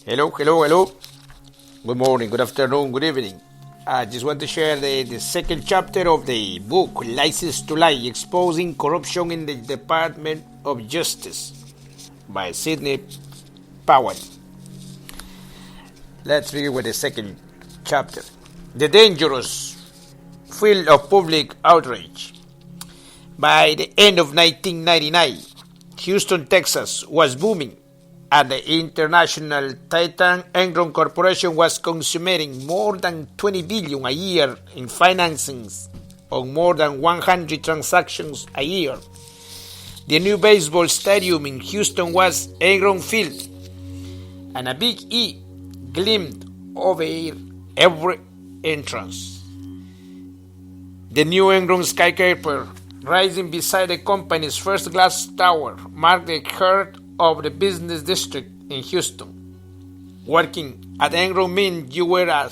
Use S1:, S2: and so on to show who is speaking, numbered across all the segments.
S1: Hello. Good morning, good afternoon, good evening. I just want to share the second chapter of the book, License to Lie, Exposing Corruption in the Department of Justice by Sidney Powell. Let's begin with the second chapter. The dangerous field of public outrage. By the end of 1999, Houston, Texas was booming, and the international titan Enron Corporation was consummating more than $20 billion a year in financings on more than 100 transactions a year. The new baseball stadium in Houston was Enron Field, and a big E gleamed over every entrance. The new Enron skyscraper, rising beside the company's first glass tower, marked the heart of the business district in Houston. Working at Enron meant you were a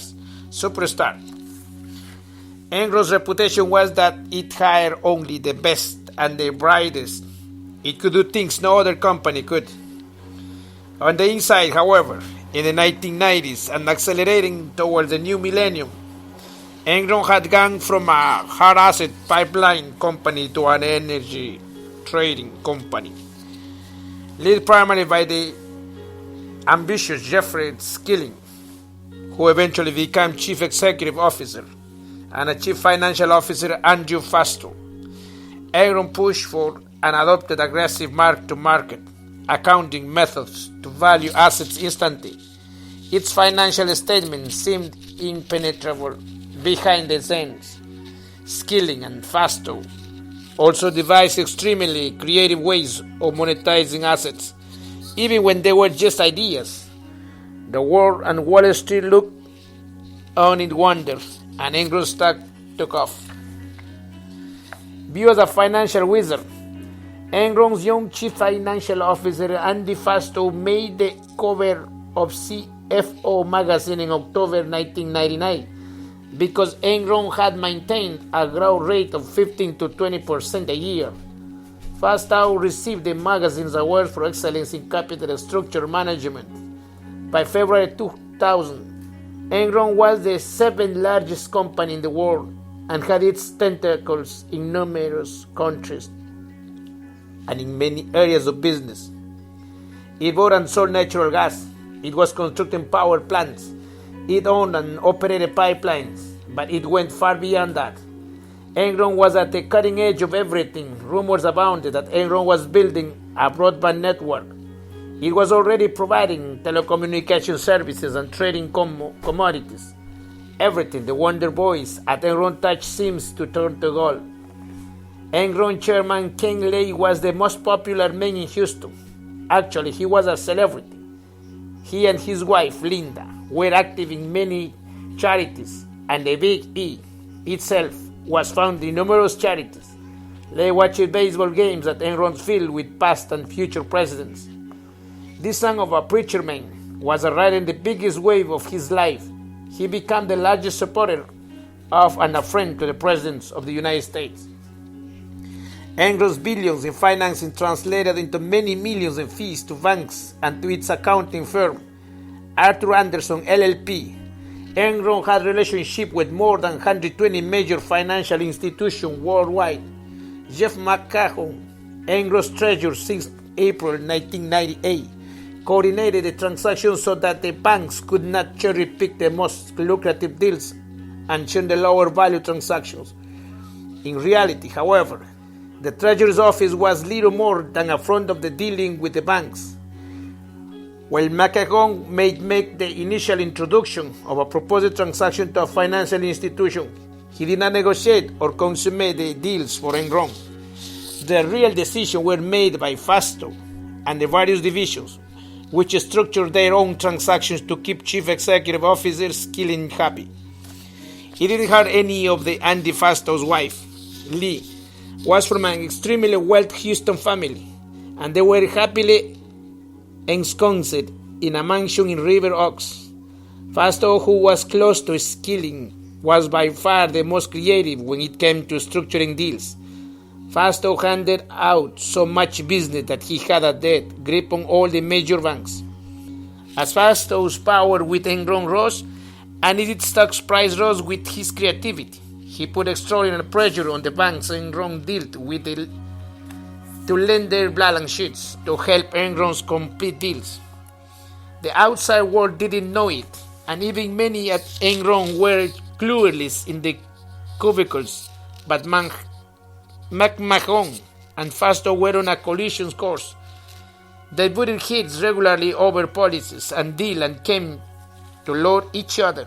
S1: superstar. Enron's reputation was that it hired only the best and the brightest. It could do things no other company could. On the inside, however, in the 1990s and accelerating towards the new millennium, Enron had gone from a hard asset pipeline company to an energy trading company, led primarily by the ambitious Jeffrey Skilling, who eventually became Chief Executive Officer, and a Chief Financial Officer, Andrew Fastow. Enron pushed for and adopted aggressive mark-to-market accounting methods to value assets instantly. Its financial statements seemed impenetrable behind the scenes. Skilling and Fastow also devised extremely creative ways of monetizing assets, even when they were just ideas. The world and Wall Street looked on in wonder, and Enron stock took off. Viewed as a financial wizard, Enron's young Chief Financial Officer Andy Fastow made the cover of CFO magazine in October 1999 because Enron had maintained a growth rate of 15 to 20% a year. Fastow received the magazine's award for excellence in capital structure management. By February 2000, Enron was the seventh largest company in the world and had its tentacles in numerous countries and in many areas of business. It bought and sold natural gas. It was constructing power plants. It owned and operated pipelines, but it went far beyond that. Enron was at the cutting edge of everything. Rumors abounded that Enron was building a broadband network. It was already providing telecommunication services and trading commodities. Everything the Wonder Boys at Enron touched seems to turn to gold. Enron chairman Ken Lay was the most popular man in Houston. Actually, he was a celebrity. He and his wife, Linda, were active in many charities, and the Big E itself was found in numerous charities. They watched baseball games at Enron's field with past and future presidents. This son of a preacher man was riding the biggest wave of his life. He became the largest supporter of and a friend to the presidents of the United States. Enron's billions in financing translated into many millions in fees to banks and to its accounting firm, Arthur Andersen LLP. Enron had relationship with more than 120 major financial institutions worldwide. Jeff McCahon, Enron's treasurer since April 1998, coordinated the transactions so that the banks could not cherry-pick the most lucrative deals and shun the lower-value transactions. In reality, however, the Treasurer's office was little more than a front of the dealing with the banks. While McCahon may make the initial introduction of a proposed transaction to a financial institution, he did not negotiate or consummate the deals for Enron. The real decisions were made by Fastow and the various divisions, which structured their own transactions to keep Chief Executive Officer Skilling happy. He didn't hire any of the Andy Fastow's wife. Lee was from an extremely wealthy Houston family, and they were happily ensconced in a mansion in River Oaks. Fastow, who was close to Skilling, was by far the most creative when it came to structuring deals. Fastow handed out so much business that he had a debt grip on all the major banks. As Fasto's power with Enron rose, and its stock price rose with his creativity. He put extraordinary pressure on the banks Enron dealt with to lend their balance sheets to help Enron's complete deals. The outside world didn't know it, and even many at Enron were clueless in the cubicles, but McMahon and Fasto were on a collision course. They butted heads regularly over policies and deal and came to lord each other.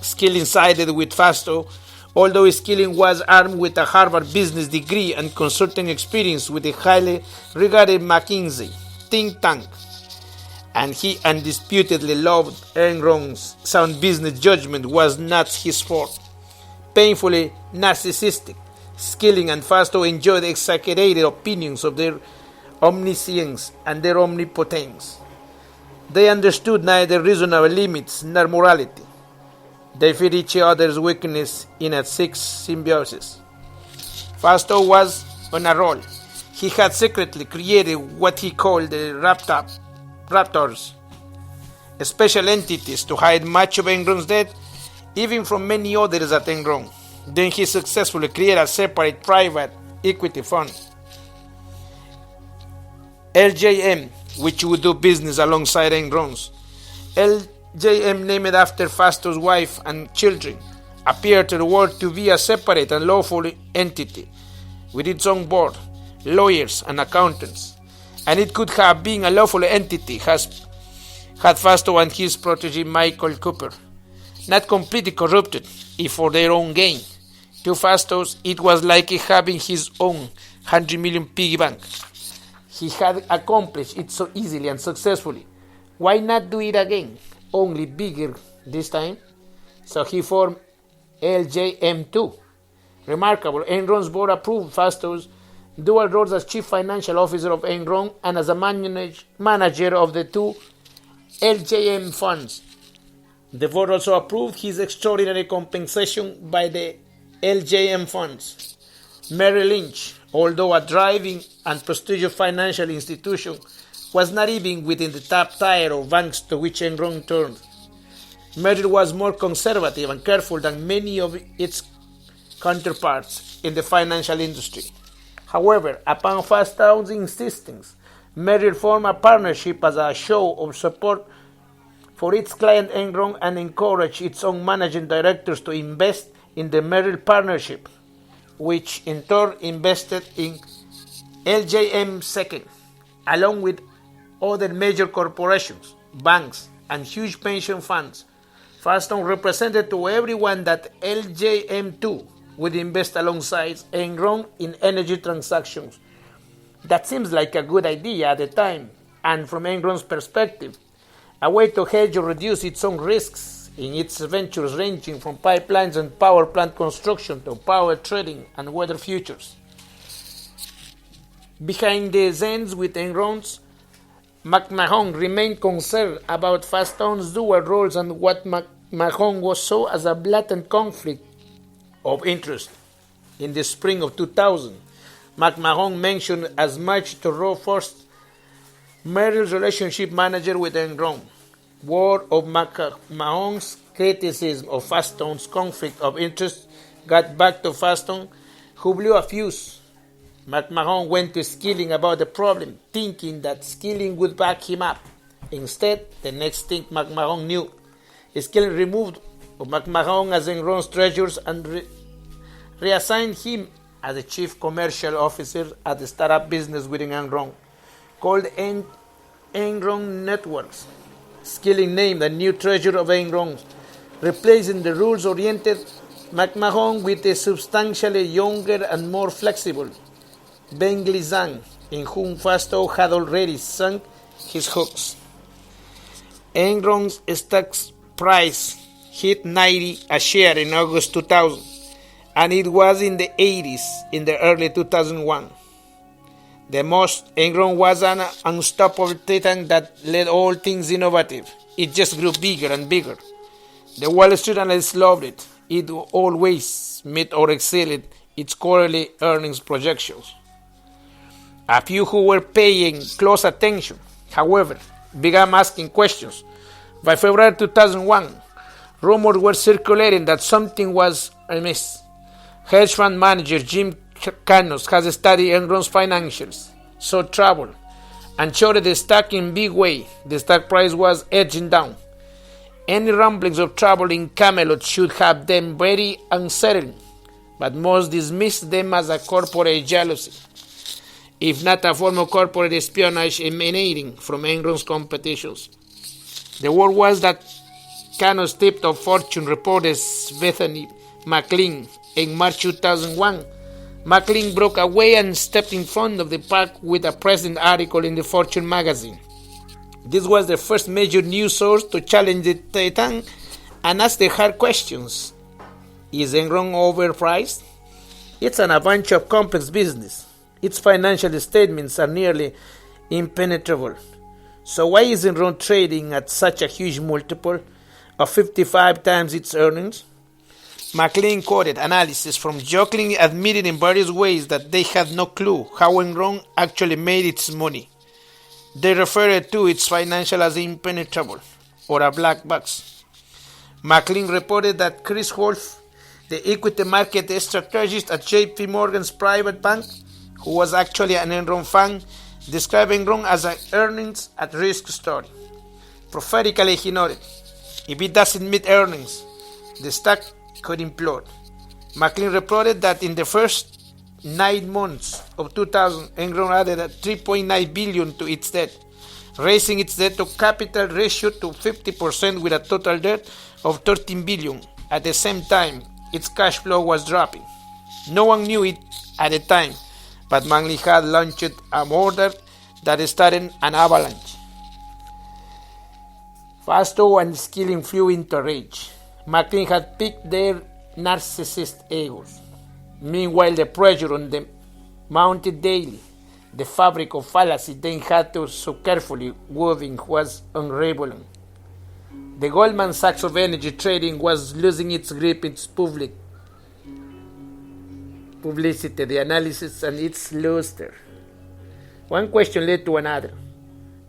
S1: Skilling sided with Fasto, although Skilling was armed with a Harvard business degree and consulting experience with the highly regarded McKinsey think tank, and he undisputedly loved Enron's sound business judgment was not his fault. Painfully narcissistic, Skilling and Fasto enjoyed exaggerated opinions of their omniscience and their omnipotence. They understood neither reasonable limits nor morality. They feared each other's weakness in a sick symbiosis. Fasto was on a roll. He had secretly created what he called the Raptors, special entities to hide much of Enron's debt, even from many others at Enron. Then he successfully created a separate private equity fund, LJM, which would do business alongside Enron's. LJM, named after Fasto's wife and children, appeared to the world to be a separate and lawful entity with its own board, lawyers, and accountants. And it could have been a lawful entity had Fasto and his protege Michael Cooper not completely corrupted, if for their own gain. To Fasto's, it was like having his own 100 million piggy bank. He had accomplished it so easily and successfully. Why not do it again, only bigger this time? So he formed LJM2. Remarkable, Enron's board approved Fasto's dual roles as chief financial officer of Enron and as a manager of the two LJM funds. The board also approved his extraordinary compensation by the LJM funds. Merrill Lynch, although a thriving and prestigious financial institution, was not even within the top tier of banks to which Enron turned. Merrill was more conservative and careful than many of its counterparts in the financial industry. However, upon Fasto's insistence, Merrill formed a partnership as a show of support for its client Enron and encouraged its own managing directors to invest in the Merrill partnership, which in turn invested in LJM second, along with other major corporations, banks, and huge pension funds. Fasto represented to everyone that LJM2 would invest alongside Enron in energy transactions. That seems like a good idea at the time, and from Enron's perspective, a way to hedge or reduce its own risks in its ventures ranging from pipelines and power plant construction to power trading and weather futures. Behind the scenes with Enron's, McMahon remained concerned about Fasto's dual roles and what McMahon saw as a blatant conflict of interest. In the spring of 2000, McMahon mentioned as much to Roe Forst, Merrill's relationship manager with Enron. Word of McMahon's criticism of Fasto's conflict of interest got back to Fasto, who blew a fuse. McMahon went to Skilling about the problem, thinking that Skilling would back him up. Instead, the next thing McMahon knew, Skilling removed McMahon as Enron's treasurer and reassigned him as the chief commercial officer at the startup business within Enron, called Enron Networks. Skilling named a new treasurer of Enron, replacing the rules-oriented McMahon with a substantially younger and more flexible Ben Glizan, in whom Fasto had already sunk his hooks. Enron's stock price hit 90 a share in August 2000, and it was in the 80s in the early 2001. The most, Enron was an unstoppable titan that led all things innovative. It just grew bigger and bigger. The Wall Street analysts loved it. It always met or exceeded its quarterly earnings projections. A few who were paying close attention, however, began asking questions. By February 2001, rumors were circulating that something was amiss. Hedge fund manager Jim Canos has studied Enron's financials, saw trouble, and shorted the stock in big way. The stock price was edging down. Any rumblings of trouble in Camelot should have them very unsettling, but most dismissed them as a corporate jealousy, if not a form of corporate espionage emanating from Enron's competitions. The word was that Canos tipped off Fortune reporters Bethany McLean in March 2001. McLean broke away and stepped in front of the pack with a present article in the Fortune magazine. This was the first major news source to challenge the Titan and ask the hard questions. Is Enron overpriced? It's a bunch of complex business. Its financial statements are nearly impenetrable. So why is Enron trading at such a huge multiple of 55 times its earnings? McLean quoted analysis from jokingly admitting in various ways that they had no clue how Enron actually made its money. They referred to its financial as impenetrable, or a black box. McLean reported that Chris Wolf, the equity market strategist at JP Morgan's private bank, who was actually an Enron fan, described Enron as an earnings at risk story. Prophetically, he noted, if it doesn't meet earnings, the stock could implode. McLean reported that in the first 9 months of 2000, Enron added $3.9 billion to its debt, raising its debt to capital ratio to 50% with a total debt of $13 billion. At the same time, its cash flow was dropping. No one knew it at the time, but McLean had launched a order that started an avalanche. Fasto and Skilling flew into rage. McLean had picked their narcissist egos. Meanwhile, the pressure on them mounted daily. The fabric of fallacy they had to so carefully woven was unraveling. The Goldman Sachs of energy trading was losing its grip, its publicity, the analysis, and its luster. One question led to another.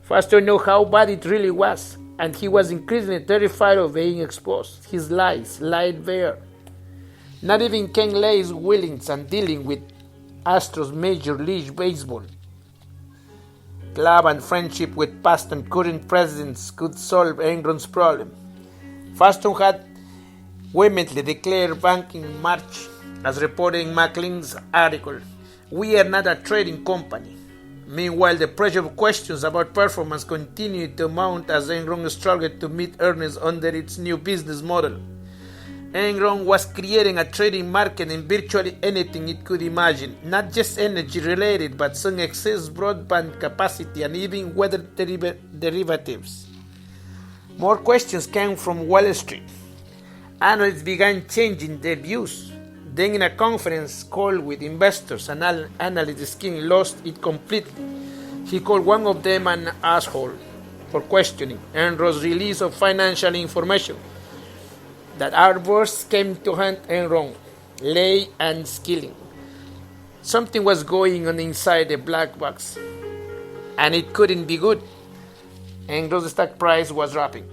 S1: Fasto knew how bad it really was, and he was increasingly terrified of being exposed. His lies laid bare. Not even Ken Lay's willings and dealing with Astros Major League Baseball club and friendship with past and current presidents could solve Enron's problem. Fasto had vehemently declared back in March, as reported in McLean's article, "We are not a trading company." Meanwhile, the pressure of questions about performance continued to mount as Enron struggled to meet earnings under its new business model. Enron was creating a trading market in virtually anything it could imagine, not just energy related, but some excess broadband capacity and even weather derivatives. More questions came from Wall Street. Analysts began changing their views. Then in a conference call with investors, an analyst King lost it completely. He called one of them an asshole for questioning Enron's release of financial information. That outburst came to hunt Enron, Lay, and Skilling. Something was going on inside the black box, and it couldn't be good. Enron's stock price was dropping.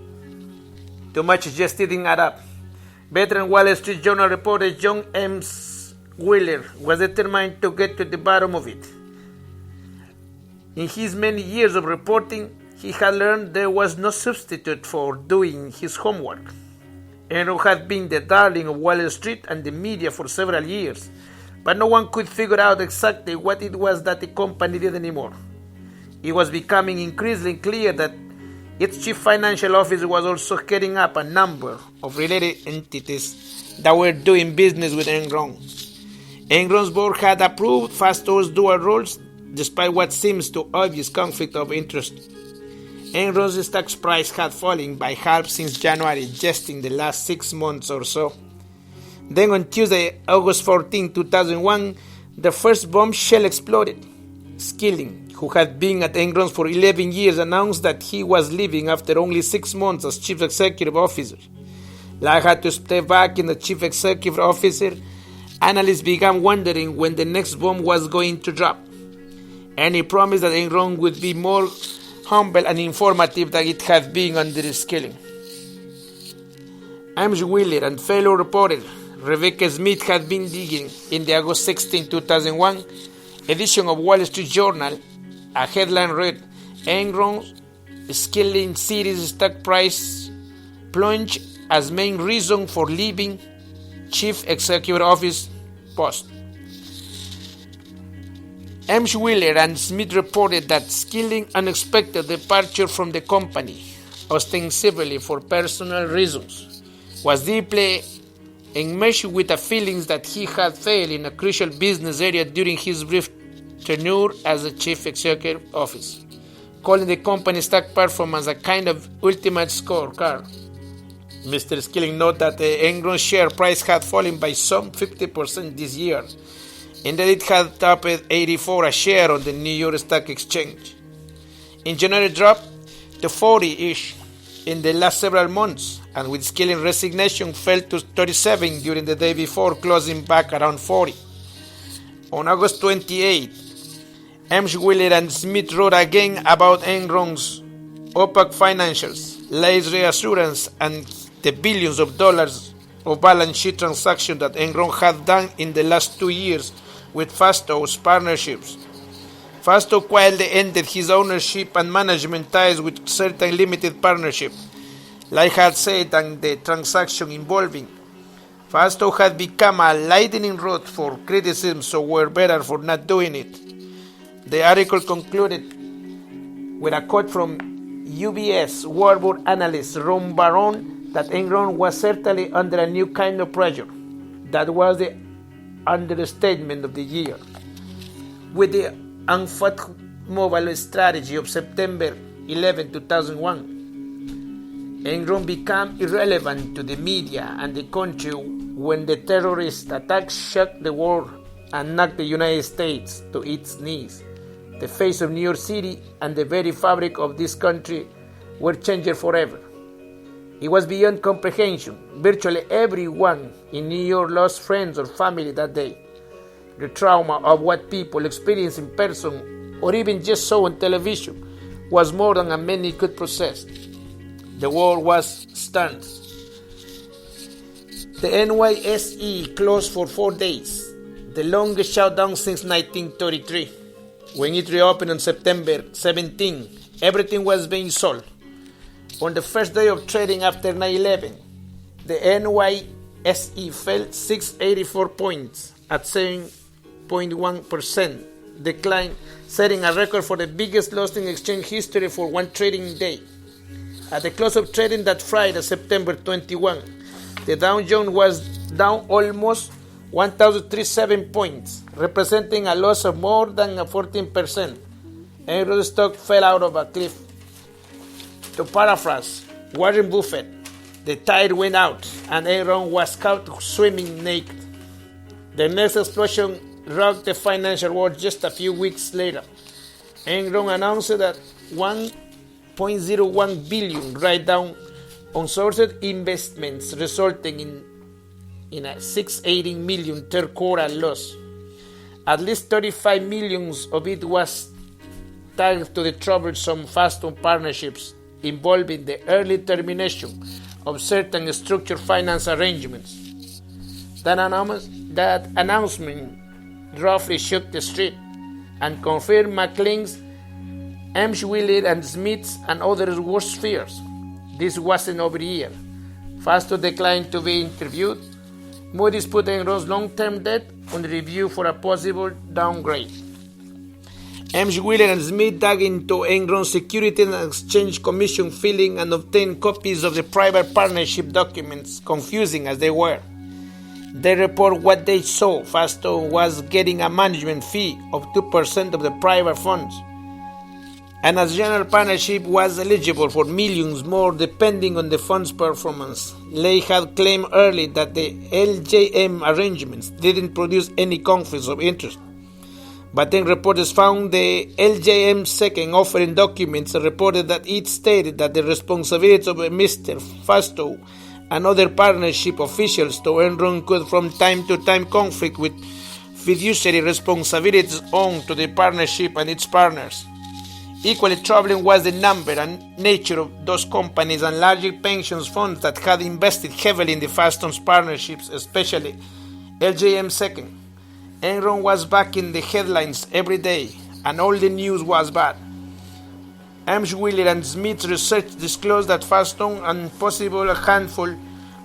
S1: Too much just didn't add up. Veteran Wall Street Journal reporter John M. Wheeler was determined to get to the bottom of it. In his many years of reporting, he had learned there was no substitute for doing his homework. Enron had been the darling of Wall Street and the media for several years, but no one could figure out exactly what it was that the company did anymore. It was becoming increasingly clear that its chief financial officer was also heading up a number of related entities that were doing business with Enron. Enron's board had approved Fasto's dual roles, despite what seems to obvious conflict of interest. Enron's stock price had fallen by half since January, just in the last 6 months or so. Then on Tuesday, August 14, 2001, the first bombshell exploded. Skilling, who had been at Enron for 11 years, announced that he was leaving after only 6 months as chief executive officer. Lai had to step back in the chief executive officer. Analysts began wondering when the next bomb was going to drop. And he promised that Enron would be more humble and informative that it had been under the skilling. James Wheeler and fellow reporter Rebecca Smith had been digging in the August 16, 2001 edition of Wall Street Journal. A headline read, Enron's skilling series stock price plunged as main reason for leaving Chief Executive Office post. M. Wheeler and Smith reported that Skilling unexpected departure from the company, ostensibly for personal reasons, was deeply enmeshed with the feelings that he had failed in a crucial business area during his brief tenure as the Chief Executive Office, calling the company's stock performance a kind of ultimate scorecard. Mr. Skilling noted that the Enron share price had fallen by some 50% this year, and that it had topped 84 a share on the New York Stock Exchange. In January, dropped to 40-ish in the last several months, and with Skilling resignation fell to 37 during the day before closing back around 40. On August 28, M. Wheeler and Smith wrote again about Enron's opaque financials, late reassurance, and the billions of dollars of balance sheet transactions that Enron had done in the last 2 years with Fasto's partnerships. Fasto quietly ended his ownership and management ties with certain limited partnership. Like had said, and the transaction involving Fasto had become a lightning rod for criticism, so were better for not doing it. The article concluded with a quote from UBS World Board analyst Ron Barron that Enron was certainly under a new kind of pressure. That was the understatement of the year. With the unfathomable strategy of September 11, 2001, Enron became irrelevant to the media and the country when the terrorist attacks shocked the world and knocked the United States to its knees. The face of New York City and the very fabric of this country were changed forever. It was beyond comprehension. Virtually everyone in New York lost friends or family that day. The trauma of what people experienced in person or even just saw on television was more than many could process. The world was stunned. The NYSE closed for 4 days, the longest shutdown since 1933. When it reopened on September 17, everything was being sold. On the first day of trading after 9/11, the NYSE fell 684 points at 7.1% decline, setting a record for the biggest loss in exchange history for one trading day. At the close of trading that Friday, September 21, the Dow Jones was down almost 1,037 points, representing a loss of more than 14%. Enron stock fell out of a cliff. To paraphrase Warren Buffett, the tide went out and Enron was caught swimming naked. The next explosion rocked the financial world just a few weeks later. Enron announced that $1.01 billion write-down on sourced investments, resulting in a $680 million third quarter loss. At least 35 million of it was tied to the troublesome Fasto partnerships involving the early termination of certain structured finance arrangements. That announcement roughly shook the street and confirmed McLean's, M. Wheeler and Smith's and others' worst fears. This wasn't over a year. Fasto declined to be interviewed. Moody's put Enron's long-term debt on review for a possible downgrade. M. Wheeler and Smith dug into Enron's Securities and Exchange Commission filing and obtained copies of the private partnership documents, confusing as they were. They report what they saw. Fasto was getting a management fee of 2% of the private funds, and as general partnership was eligible for millions more depending on the fund's performance. Lay had claimed early that the LJM arrangements didn't produce any conflicts of interest. But then reporters found the LJM second offering documents and reported that it stated that the responsibilities of Mr. Fasto and other partnership officials to Enron could from time to time conflict with fiduciary responsibilities owed to the partnership and its partners. Equally troubling was the number and nature of those companies and larger pension funds that had invested heavily in the Faststone's partnerships, especially LINCESED. Enron was back in the headlines every day, and all the news was bad. Wheeler and Smith's research disclosed that Faststone and possible a handful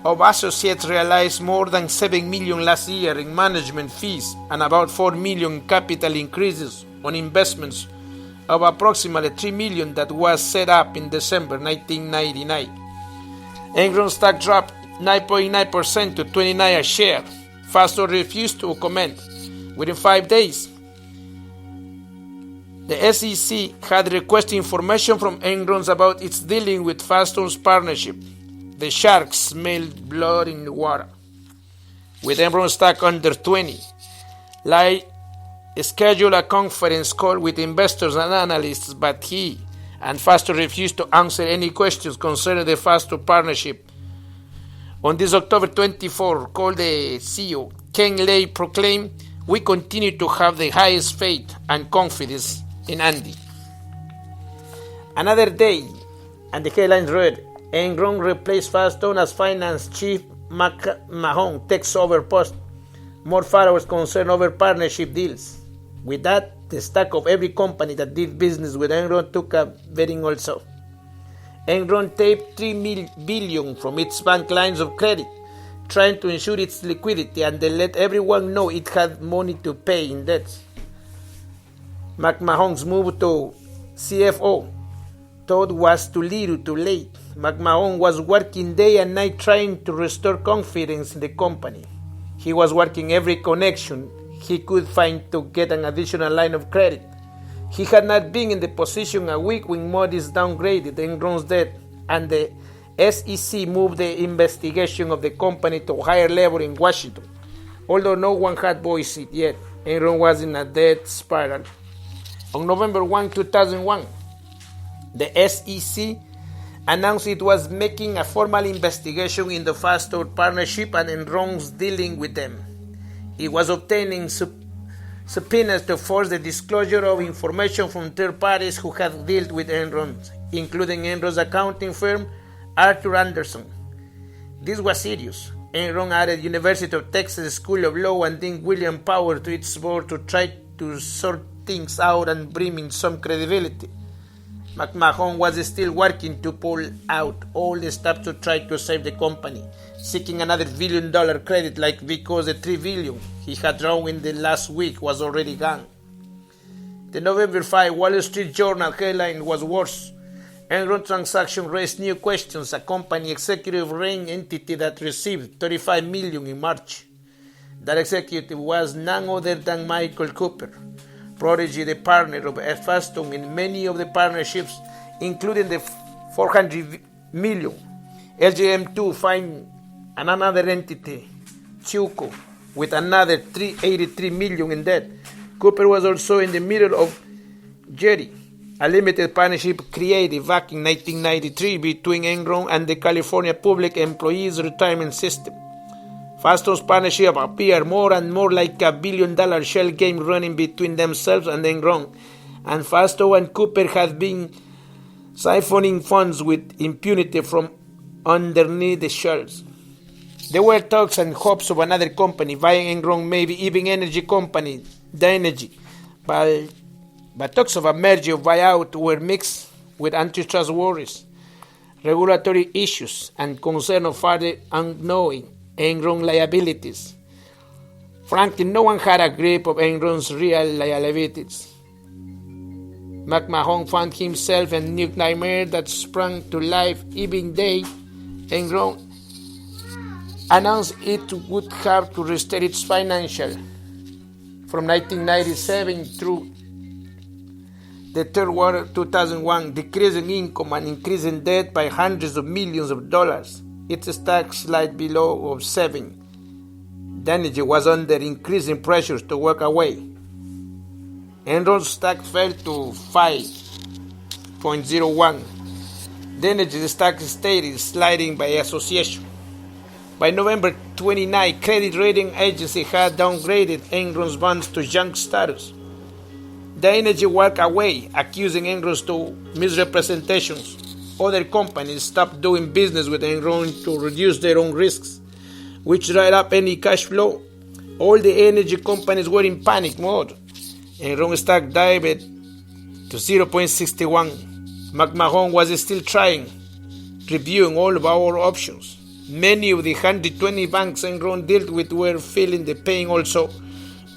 S1: of associates realized more than $7 million last year in management fees and about $4 million in capital increases on investments of approximately $3 million that was set up in December 1999. Enron stock dropped 9.9% to $29 a share. Faststone refused to comment. Within 5 days, the SEC had requested information from Enron about its dealing with Faststone's partnership. The sharks smelled blood in the water. With Enron stock under 20, Lai scheduled a conference call with investors and analysts, but he and Faststone refused to answer any questions concerning the Faststone partnership. On this October 24 call, the CEO, Ken Lay, proclaimed, "We continue to have the highest faith and confidence in Andy." Another day, and the headlines read, Enron replaced Faststone as finance chief. McMahon takes over post. More followers concerned over partnership deals. With that, the stock of every company that did business with Enron took a beating also. Enron taped $3 billion from its bank lines of credit, trying to ensure its liquidity, and they let everyone know it had money to pay in debts. McMahon's move to CFO thought was too little too late. McMahon was working day and night trying to restore confidence in the company. He was working every connection he could find to get an additional line of credit. He had not been in the position a week when Moody's downgraded Enron's debt, and the SEC moved the investigation of the company to a higher level in Washington. Although no one had voiced it yet, Enron was in a debt spiral. On November 1, 2001, the SEC announced it was making a formal investigation in the Faststone partnership and Enron's dealing with them. It was obtaining subpoenas to force the disclosure of information from third parties who had dealt with Enron, including Enron's accounting firm, Arthur Andersen. This was serious. Enron added University of Texas School of Law and Dean William Power to its board to try to sort things out and bring in some credibility. McMahon was still working to pull out all the steps to try to save the company, seeking another $1 billion credit because the $3 billion he had drawn in the last week was already gone. The November 5 Wall Street Journal headline was worse. Enron transaction raised new questions. A company executive ran entity that received $35 million in March. That executive was none other than Michael Cooper, prodigy, the partner of Faststone in many of the partnerships, including the $400 million. LGM2 find another entity, Chuco, with another $383 million in debt. Cooper was also in the middle of Jerry, a limited partnership created back in 1993 between Enron and the California Public Employees Retirement System. Faststone's partnership appeared more and more like a $1 billion shell game running between themselves and Enron, and Faststone and Cooper had been siphoning funds with impunity from underneath the shells. There were talks and hopes of another company buying Enron, maybe even energy company, Dynegy, but talks of a merger or buyout were mixed with antitrust worries, regulatory issues, and concern of further unknowing Enron liabilities. Frankly, no one had a grip of Enron's real liabilities. McMahon found himself in a new nightmare that sprang to life even day Enron announced it would have to restore its financial from 1997 through the third quarter of 2001, decreasing income and increasing debt by hundreds of millions of dollars. Its stock slid below of 7. Dynegy was under increasing pressures to walk away. Enron's stock fell to 5.01. Dynegy's stock stayed sliding by association. By November 29, credit rating agency had downgraded Enron's bonds to junk status. The energy walked away, accusing Enron to misrepresentations. Other companies stopped doing business with Enron to reduce their own risks, which dried up any cash flow. All the energy companies were in panic mode. Enron stock dived to 0.61. McMahon was still trying, reviewing all of our options. Many of the 120 banks Enron dealt with were feeling the pain also.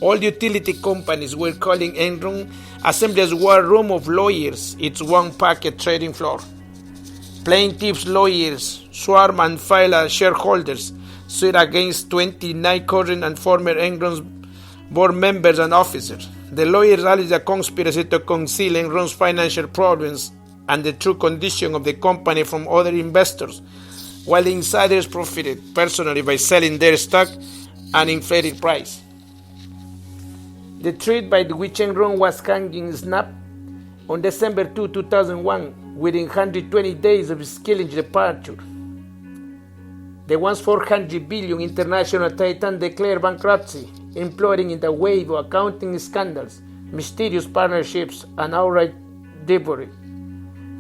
S1: All utility companies were calling Enron Assembly's war room of lawyers its one-packet trading floor. Plaintiffs' lawyers swarm and file as shareholders sued against 29 current and former Enron's board members and officers. The lawyers alleged a conspiracy to conceal Enron's financial problems and the true condition of the company from other investors, while the insiders profited personally by selling their stock at an inflated price. The threat by which Enron was hanging snapped on December 2, 2001, within 120 days of its killing departure. The once $400 billion international titan declared bankruptcy, imploding in the wave of accounting scandals, mysterious partnerships, and outright debauchery.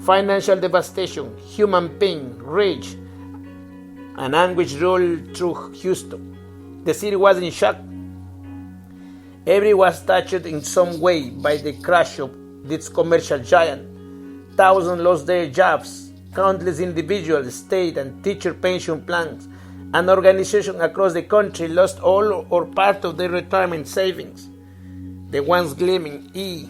S1: Financial devastation, human pain, rage, and anguish rolled through Houston. The city was in shock. Everyone was touched in some way by the crash of this commercial giant. Thousands lost their jobs. Countless individuals, state and teacher pension plans, and organizations across the country lost all or part of their retirement savings. The once gleaming E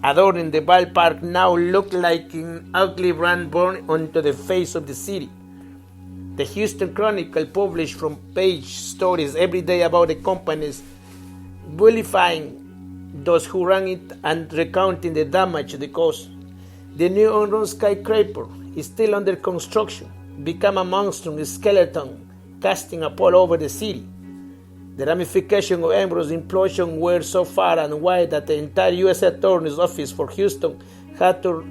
S1: adorning the ballpark now looked like an ugly brand born onto the face of the city. The Houston Chronicle published front-page stories every day about the companies, vilifying those who ran it and recounting the damage they caused. The new Enron skyscraper is still under construction, become a monstrous skeleton casting a pall over the city. The ramifications of Enron's implosion were so far and wide that the entire U.S. Attorney's Office for Houston had to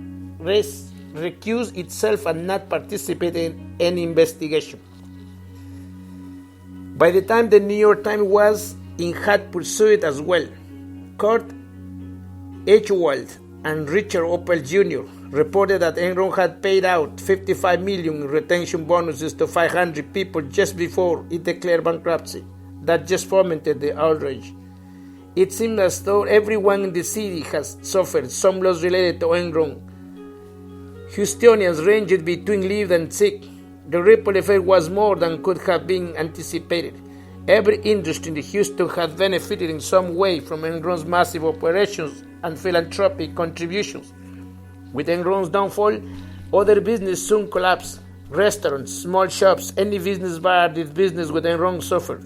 S1: recuse itself and not participate in any investigation. By the time the New York Times was in hot pursuit as well, Kurt Edgewald and Richard Opel Jr. reported that Enron had paid out $55 million in retention bonuses to 500 people just before it declared bankruptcy. That just fomented the outrage. It seemed as though everyone in the city has suffered some loss related to Enron. Houstonians ranged between lived and sick. The ripple effect was more than could have been anticipated. Every industry in the Houston had benefited in some way from Enron's massive operations and philanthropic contributions. With Enron's downfall, other businesses soon collapsed. Restaurants, small shops, any business bar did business with Enron suffered.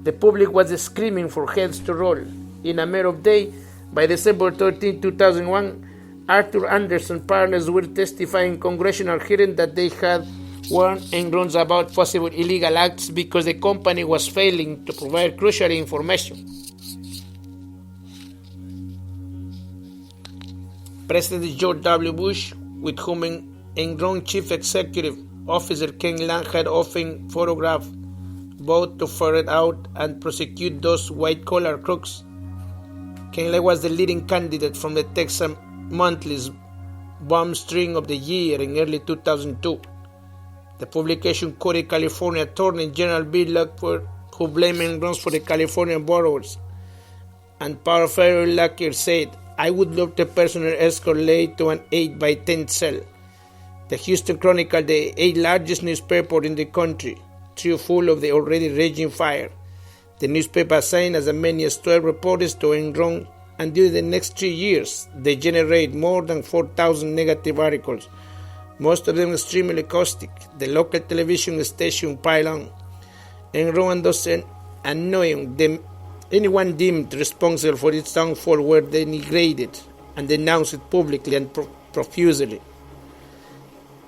S1: The public was screaming for heads to roll. In a matter of days, by December 13, 2001, Arthur Anderson partners were testifying in Congressional Hearings that they had warned Enron about possible illegal acts because the company was failing to provide crucial information. President George W. Bush, with whom Enron Chief Executive Officer Ken Lang had often photographed, vowed to ferret out and prosecute those white-collar crooks. Ken Lang was the leading candidate from the Texas Monthly's bomb string of the year in early 2002. The publication quoted California Attorney General Bill Lockwood, who blamed Enron for the California borrowers, and paraphrased Lockwood said, "I would love to personally escort Lay to an 8 by 10 cell." The Houston Chronicle, the 8th largest newspaper in the country, threw full of the already raging fire. The newspaper assigned as many as 12 reporters to Enron, and during the next 3 years, they generated more than 4,000 negative articles, most of them extremely caustic. The local television station piled on. Enron and those annoying them. Anyone deemed responsible for its downfall were denigrated and denounced publicly and profusely.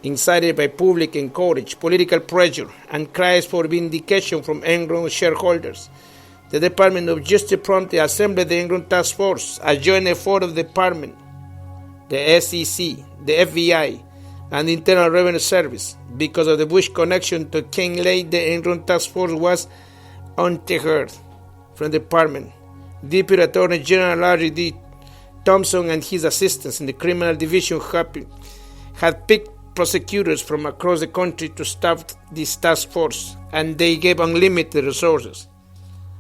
S1: Incited by public encourage, political pressure, and cries for vindication from Enron shareholders, the Department of Justice promptly assembled the Enron Task Force, a joint effort of the department, the SEC, the FBI, and the Internal Revenue Service. Because of the Bush connection to Ken Lay, the Enron Task Force was untethered from the department. Deputy Attorney General Larry D. Thompson and his assistants in the criminal division had picked prosecutors from across the country to staff this task force, and they gave unlimited resources.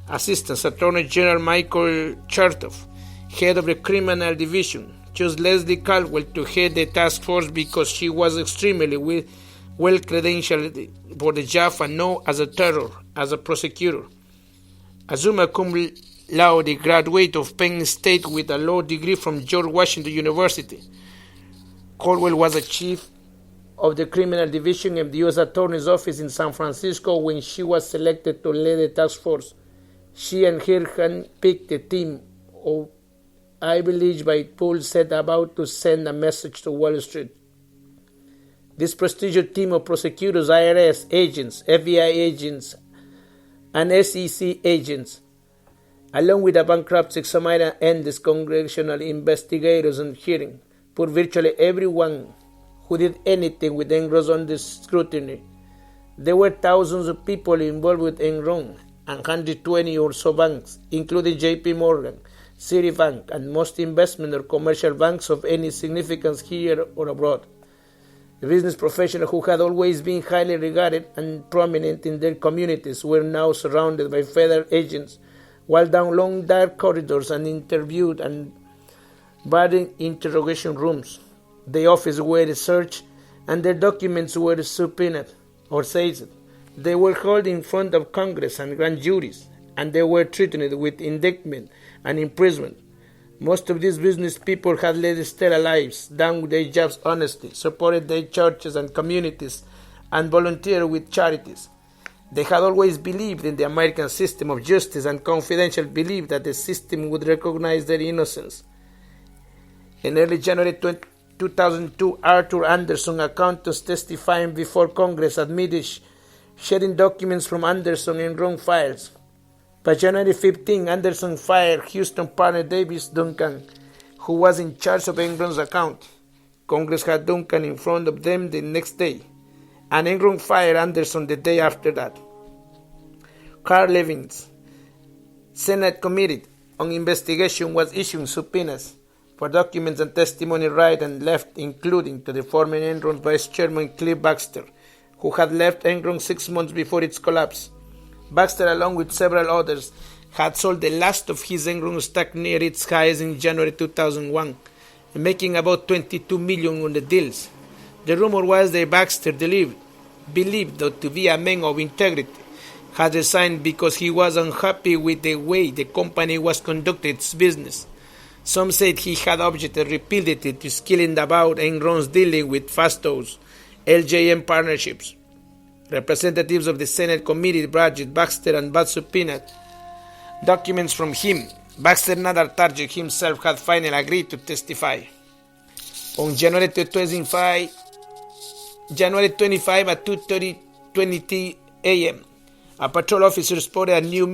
S1: Assistant Attorney General Michael Chertoff, head of the criminal division, chose Leslie Caldwell to head the task force because she was extremely well credentialed for the job and known as a terror as a prosecutor. A summa cum laude graduate of Penn State with a law degree from George Washington University, Caldwell was a chief of the criminal division of the U.S. Attorney's Office in San Francisco when she was selected to lead the task force. She and her hand-picked team of Ivy League by pool set about to send a message to Wall Street. This prestigious team of prosecutors, IRS agents, FBI agents, and SEC agents, along with a bankruptcy examiner and the congressional investigators and hearing, put virtually everyone who did anything with Enron under scrutiny. There were thousands of people involved with Enron and 120 or so banks, including J.P. Morgan, Citibank, and most investment or commercial banks of any significance here or abroad. The business professionals who had always been highly regarded and prominent in their communities were now surrounded by federal agents, while down long dark corridors and interviewed and buried interrogation rooms. The offices were searched and their documents were subpoenaed or seized. They were held in front of Congress and grand juries, and they were threatened with indictment and imprisonment. Most of these business people had led stellar lives, done their jobs honestly, supported their churches and communities, and volunteered with charities. They had always believed in the American system of justice and confidentially believed that the system would recognize their innocence. In early January 2002, Arthur Anderson, accountants testifying before Congress, admitted sharing documents from Anderson and Enron files. By January 15, Anderson fired Houston partner Davis Duncan, who was in charge of Enron's account. Congress had Duncan in front of them the next day, and Enron fired Anderson the day after that. Carl Levin's Senate Committee on Investigation was issuing subpoenas for documents and testimony right and left, including to the former Enron Vice Chairman Cliff Baxter, who had left Enron 6 months before its collapse. Baxter, along with several others, had sold the last of his Enron stock near its highs in January 2001, making about $22 million on the deals. The rumor was that Baxter believed that to be a man of integrity, had resigned because he was unhappy with the way the company was conducting its business. Some said he had objected repeatedly to skilling about Enron's dealing with Fasto's LJM partnerships. Representatives of the Senate committee brought Baxter and bought subpoenaed documents from him. Baxter and other target himself had finally agreed to testify. On January 25 at 2:20 a.m., a patrol officer spotted a new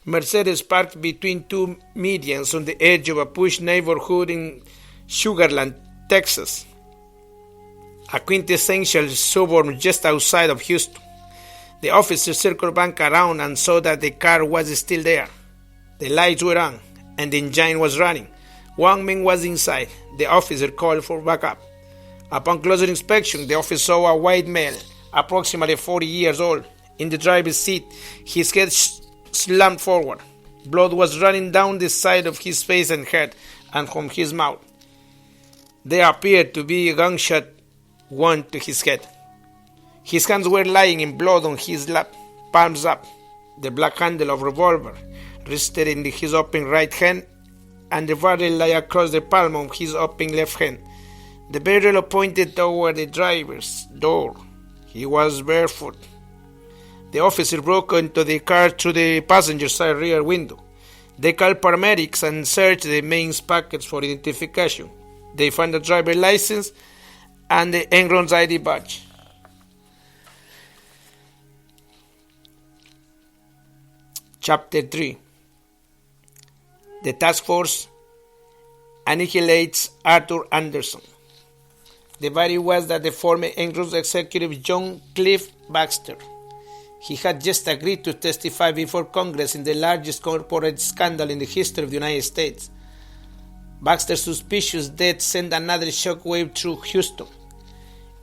S1: Mercedes parked between two medians on the edge of a posh neighborhood in Sugarland, Texas, a quintessential suburb just outside of Houston. The officer circled back around and saw that the car was still there. The lights were on, and the engine was running. One man was inside. The officer called for backup. Upon closer inspection, the officer saw a white male, approximately 40 years old, in the driver's seat, his head slammed forward. Blood was running down the side of his face and head, and from his mouth. There appeared to be a gunshot wound to his head. His hands were lying in blood on his lap, palms up. The black handle of revolver rested in his open right hand, and the barrel lay across the palm of his open left hand. The barrel pointed toward the driver's door. He was barefoot. The officer broke into the car through the passenger side rear window. They called paramedics and searched the main pockets for identification. They found the driver's license and the Enron's ID badge. Chapter 3. The task force annihilates Arthur Anderson. The body was that the former Enron's executive John Cliff Baxter. He had just agreed to testify before Congress in the largest corporate scandal in the history of the United States. Baxter's suspicious death sent another shockwave through Houston.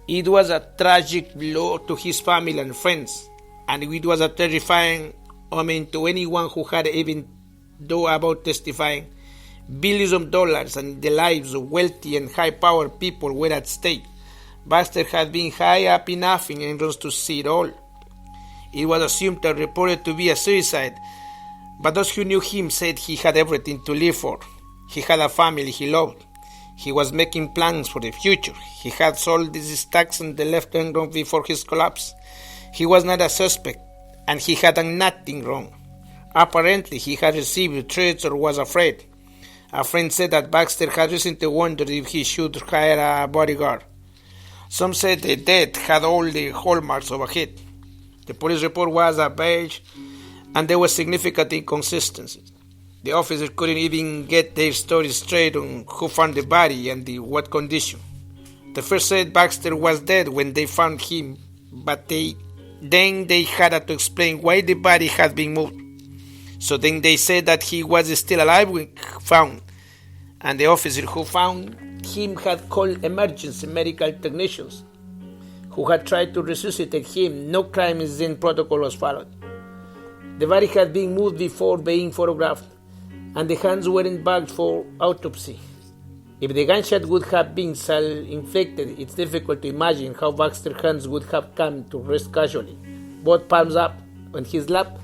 S1: It was a tragic blow to his family and friends, and it was a terrifying omen to anyone who had even thought about testifying. Billions of dollars and the lives of wealthy and high-powered people were at stake. Baxter had been high up enough in Enrons to see it all. It was assumed and reported to be a suicide, but those who knew him said he had everything to live for. He had a family he loved. He was making plans for the future. He had sold his stocks and left Enron before his collapse. He was not a suspect, and he had done nothing wrong. Apparently, he had received threats or was afraid. A friend said that Baxter had recently wondered if he should hire a bodyguard. Some said the death had all the hallmarks of a hit. The police report was a beige, and there were significant inconsistencies. The officers couldn't even get their story straight on who found the body and in what condition. The first said Baxter was dead when they found him, but then they had to explain why the body had been moved. So then they said that he was still alive when found, and the officer who found him had called emergency medical technicians who had tried to resuscitate him. No crime scene protocol was followed. The body had been moved before being photographed, and the hands weren't bagged for autopsy. If the gunshot would have been self-inflicted, it's difficult to imagine how Baxter's hands would have come to rest casually, both palms up on his lap,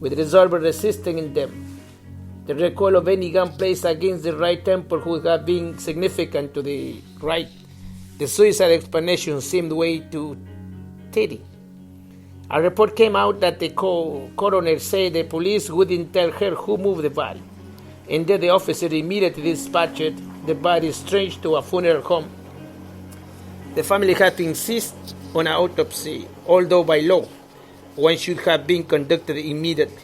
S1: with the resolver resisting in them. The recoil of any gun placed against the right temple would have been significant to the right. The suicide explanation seemed way too tiddy. A report came out that the coroner said the police wouldn't tell her who moved the body. Indeed, the officer immediately dispatched the body straight to a funeral home. The family had to insist on an autopsy, although by law, one should have been conducted immediately.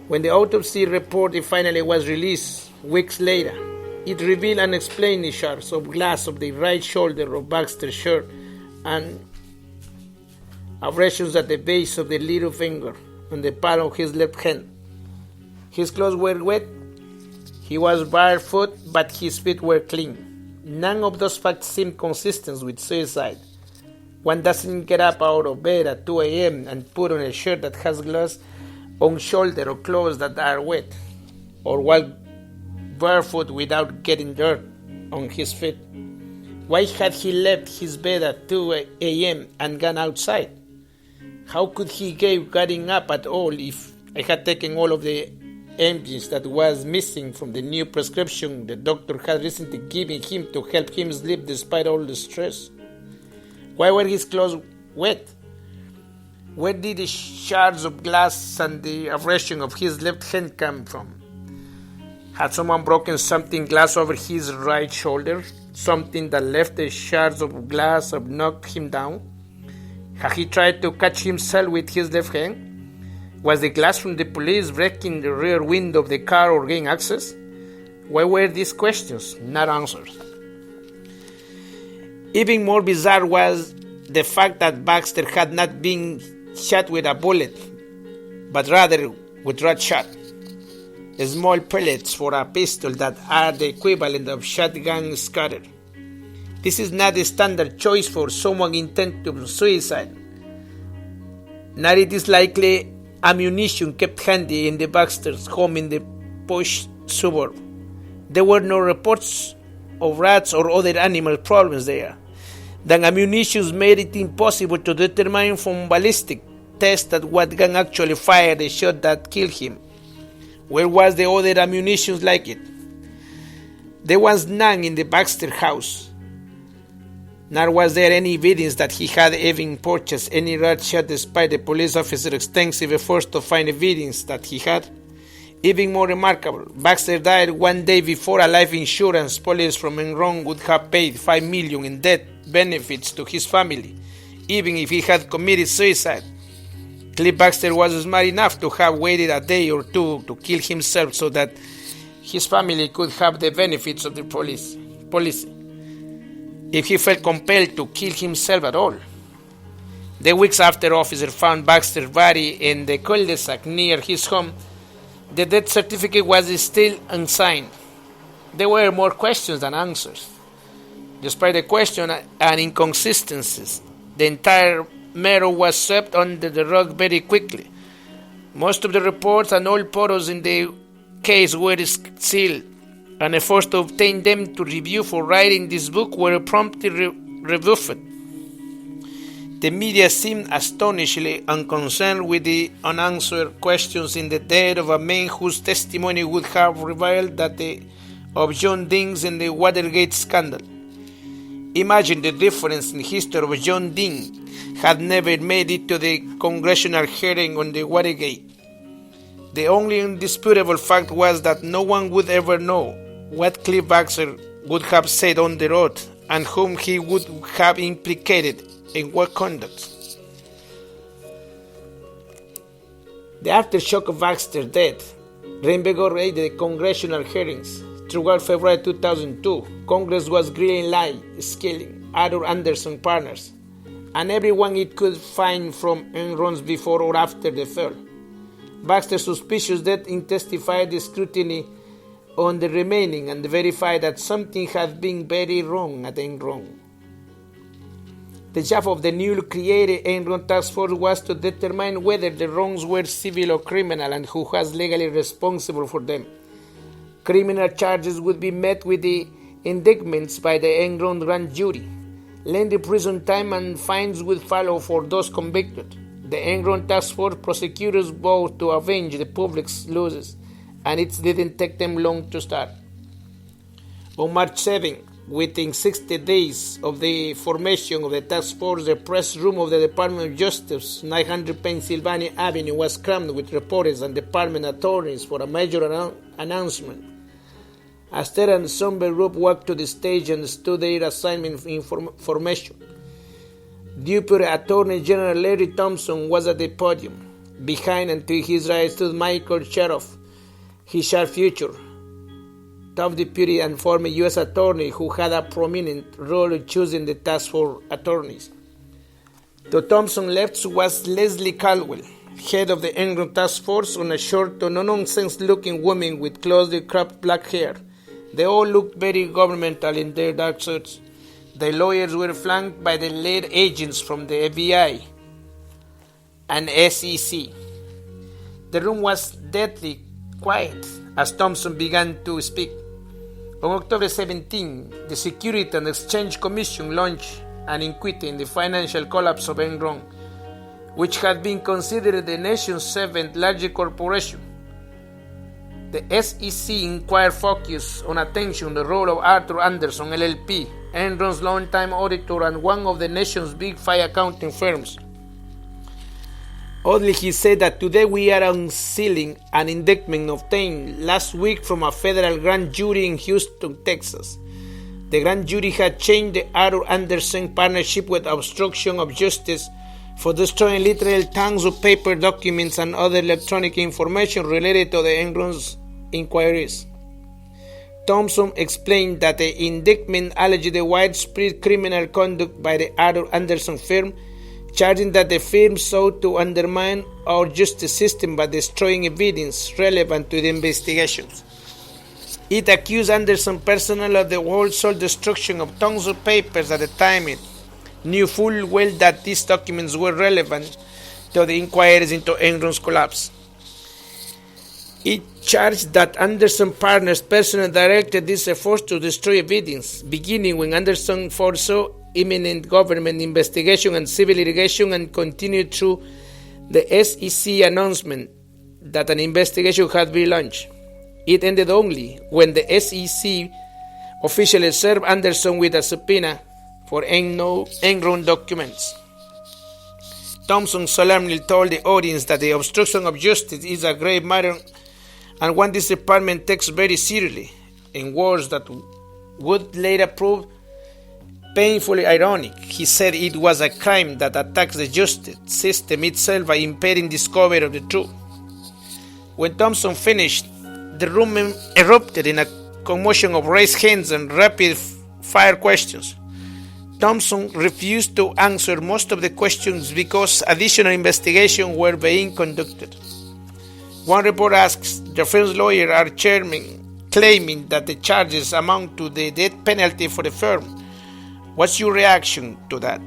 S1: When the autopsy report finally was released weeks later, it revealed unexplained shards of glass of the right shoulder of Baxter's shirt and abrasions at the base of the little finger on the palm of his left hand. His clothes were wet. He was barefoot, but his feet were clean. None of those facts seemed consistent with suicide. One doesn't get up out of bed at 2 a.m. and put on a shirt that has glass on shoulder or clothes that are wet, or walk barefoot without getting dirt on his feet. Why had he left his bed at 2 a.m. and gone outside? How could he get getting up at all if I had taken all of the engines that was missing from the new prescription the doctor had recently given him to help him sleep despite all the stress? Why were his clothes wet? Where did the shards of glass and the abrasion of his left hand come from? Had someone broken something glass over his right shoulder? Something that left the shards of glass or knocked him down? Had he tried to catch himself with his left hand? Was the glass from the police breaking the rear window of the car or gain access? Why were these questions not answered? Even more bizarre was the fact that Baxter had not been shot with a bullet, but rather with rod shot, small pellets for a pistol that are the equivalent of shotgun scatter. This is not the standard choice for someone intent to suicide. Not it is likely ammunition kept handy in the Baxter's home in the posh suburb. There were no reports of rats or other animal problems there. The ammunition made it impossible to determine from ballistic tests that what gun actually fired the shot that killed him. Where was the other ammunition like it? There was none in the Baxter house. Nor was there any evidence that he had even purchased any rat shot despite the police officer's extensive efforts to find evidence that he had. Even more remarkable, Baxter died one day before a life insurance policy from Enron would have paid $5 million in death benefits to his family, even if he had committed suicide. Cliff Baxter was smart enough to have waited a day or two to kill himself so that his family could have the benefits of the policy, if he felt compelled to kill himself at all. The weeks after officers found Baxter's body in the cul-de-sac near his home, the death certificate was still unsigned. there were more questions than answers. Despite the question and inconsistencies, the entire matter was swept under the rug very quickly. Most of the reports and all photos in the case were sealed, and efforts to obtain them to review for writing this book were promptly rebuffed. The media seemed astonishingly unconcerned with the unanswered questions in the death of a man whose testimony would have revealed of John Dean's in the Watergate scandal. Imagine the difference in history of John Dean had never made it to the Congressional Hearing on the Watergate. The only indisputable fact was that no one would ever know what Cliff Baxter would have said on the road and whom he would have implicated in what conduct. The aftershock of Baxter's death reinvigorated the Congressional Hearings. Throughout February 2002, Congress was grilling Lai, Skilling, Arthur Anderson partners, and everyone it could find from Enron's before or after the fall. Baxter's suspicious death intensified the scrutiny on the remaining and verified that something had been very wrong at Enron. The job of the newly created Enron Task Force was to determine whether the wrongs were civil or criminal and who was legally responsible for them. Criminal charges would be met with the indictments by the Enron grand jury. Lengthy prison time and fines would follow for those convicted. The Enron Task Force prosecutors vowed to avenge the public's losses, and it didn't take them long to start. On March 7, within 60 days of the formation of the task force, the press room of the Department of Justice, 900 Pennsylvania Avenue, was crammed with reporters and department attorneys for a major announcement. Aster and Sombergroup walked to the stage and stood their assignment in formation. Deputy Attorney General Larry Thompson was at the podium. Behind and to his right stood Michael Chertoff, his sharp future top deputy and former U.S. attorney who had a prominent role in choosing the task force attorneys. To Thompson's left was Leslie Caldwell, head of the Enron Task Force, on a short, no-nonsense-looking woman with closely cropped black hair. They all looked very governmental in their dark suits. The lawyers were flanked by the lead agents from the FBI and SEC. The room was deadly quiet as Thompson began to speak. On October 17, the Securities and Exchange Commission launched an inquiry into the financial collapse of Enron, which had been considered the nation's seventh largest corporation. The SEC inquiry focused on attention the role of Arthur Andersen, LLP, Enron's longtime auditor and one of the nation's big five accounting firms. Oddly, he said that today we are unsealing an indictment obtained last week from a federal grand jury in Houston, Texas. The grand jury had changed the Arthur Andersen partnership with obstruction of justice for destroying literal tons of paper documents and other electronic information related to the Enron's inquiries. Thompson explained that the indictment alleged the widespread criminal conduct by the Arthur Andersen firm, charging that the firm sought to undermine our justice system by destroying evidence relevant to the investigations. It accused Andersen personnel of the wholesale destruction of tons of papers at the time it knew full well that these documents were relevant to the inquiries into Enron's collapse. It charged that Andersen partners personally directed these efforts to destroy evidence, beginning when Andersen foresaw imminent government investigation and civil litigation and continued through the SEC announcement that an investigation had been launched. It ended only when the SEC officially served Andersen with a subpoena for Enron documents. Thompson solemnly told the audience that the obstruction of justice is a grave matter and one this department takes very seriously, in words that would later prove painfully ironic. He said it was a crime that attacks the justice system itself by impeding discovery of the truth. When Thompson finished, the room erupted in a commotion of raised hands and rapid-fire questions. Thompson refused to answer most of the questions because additional investigations were being conducted. One report asks the firm's lawyer, our chairman, claiming that the charges amount to the death penalty for the firm. What's your reaction to that?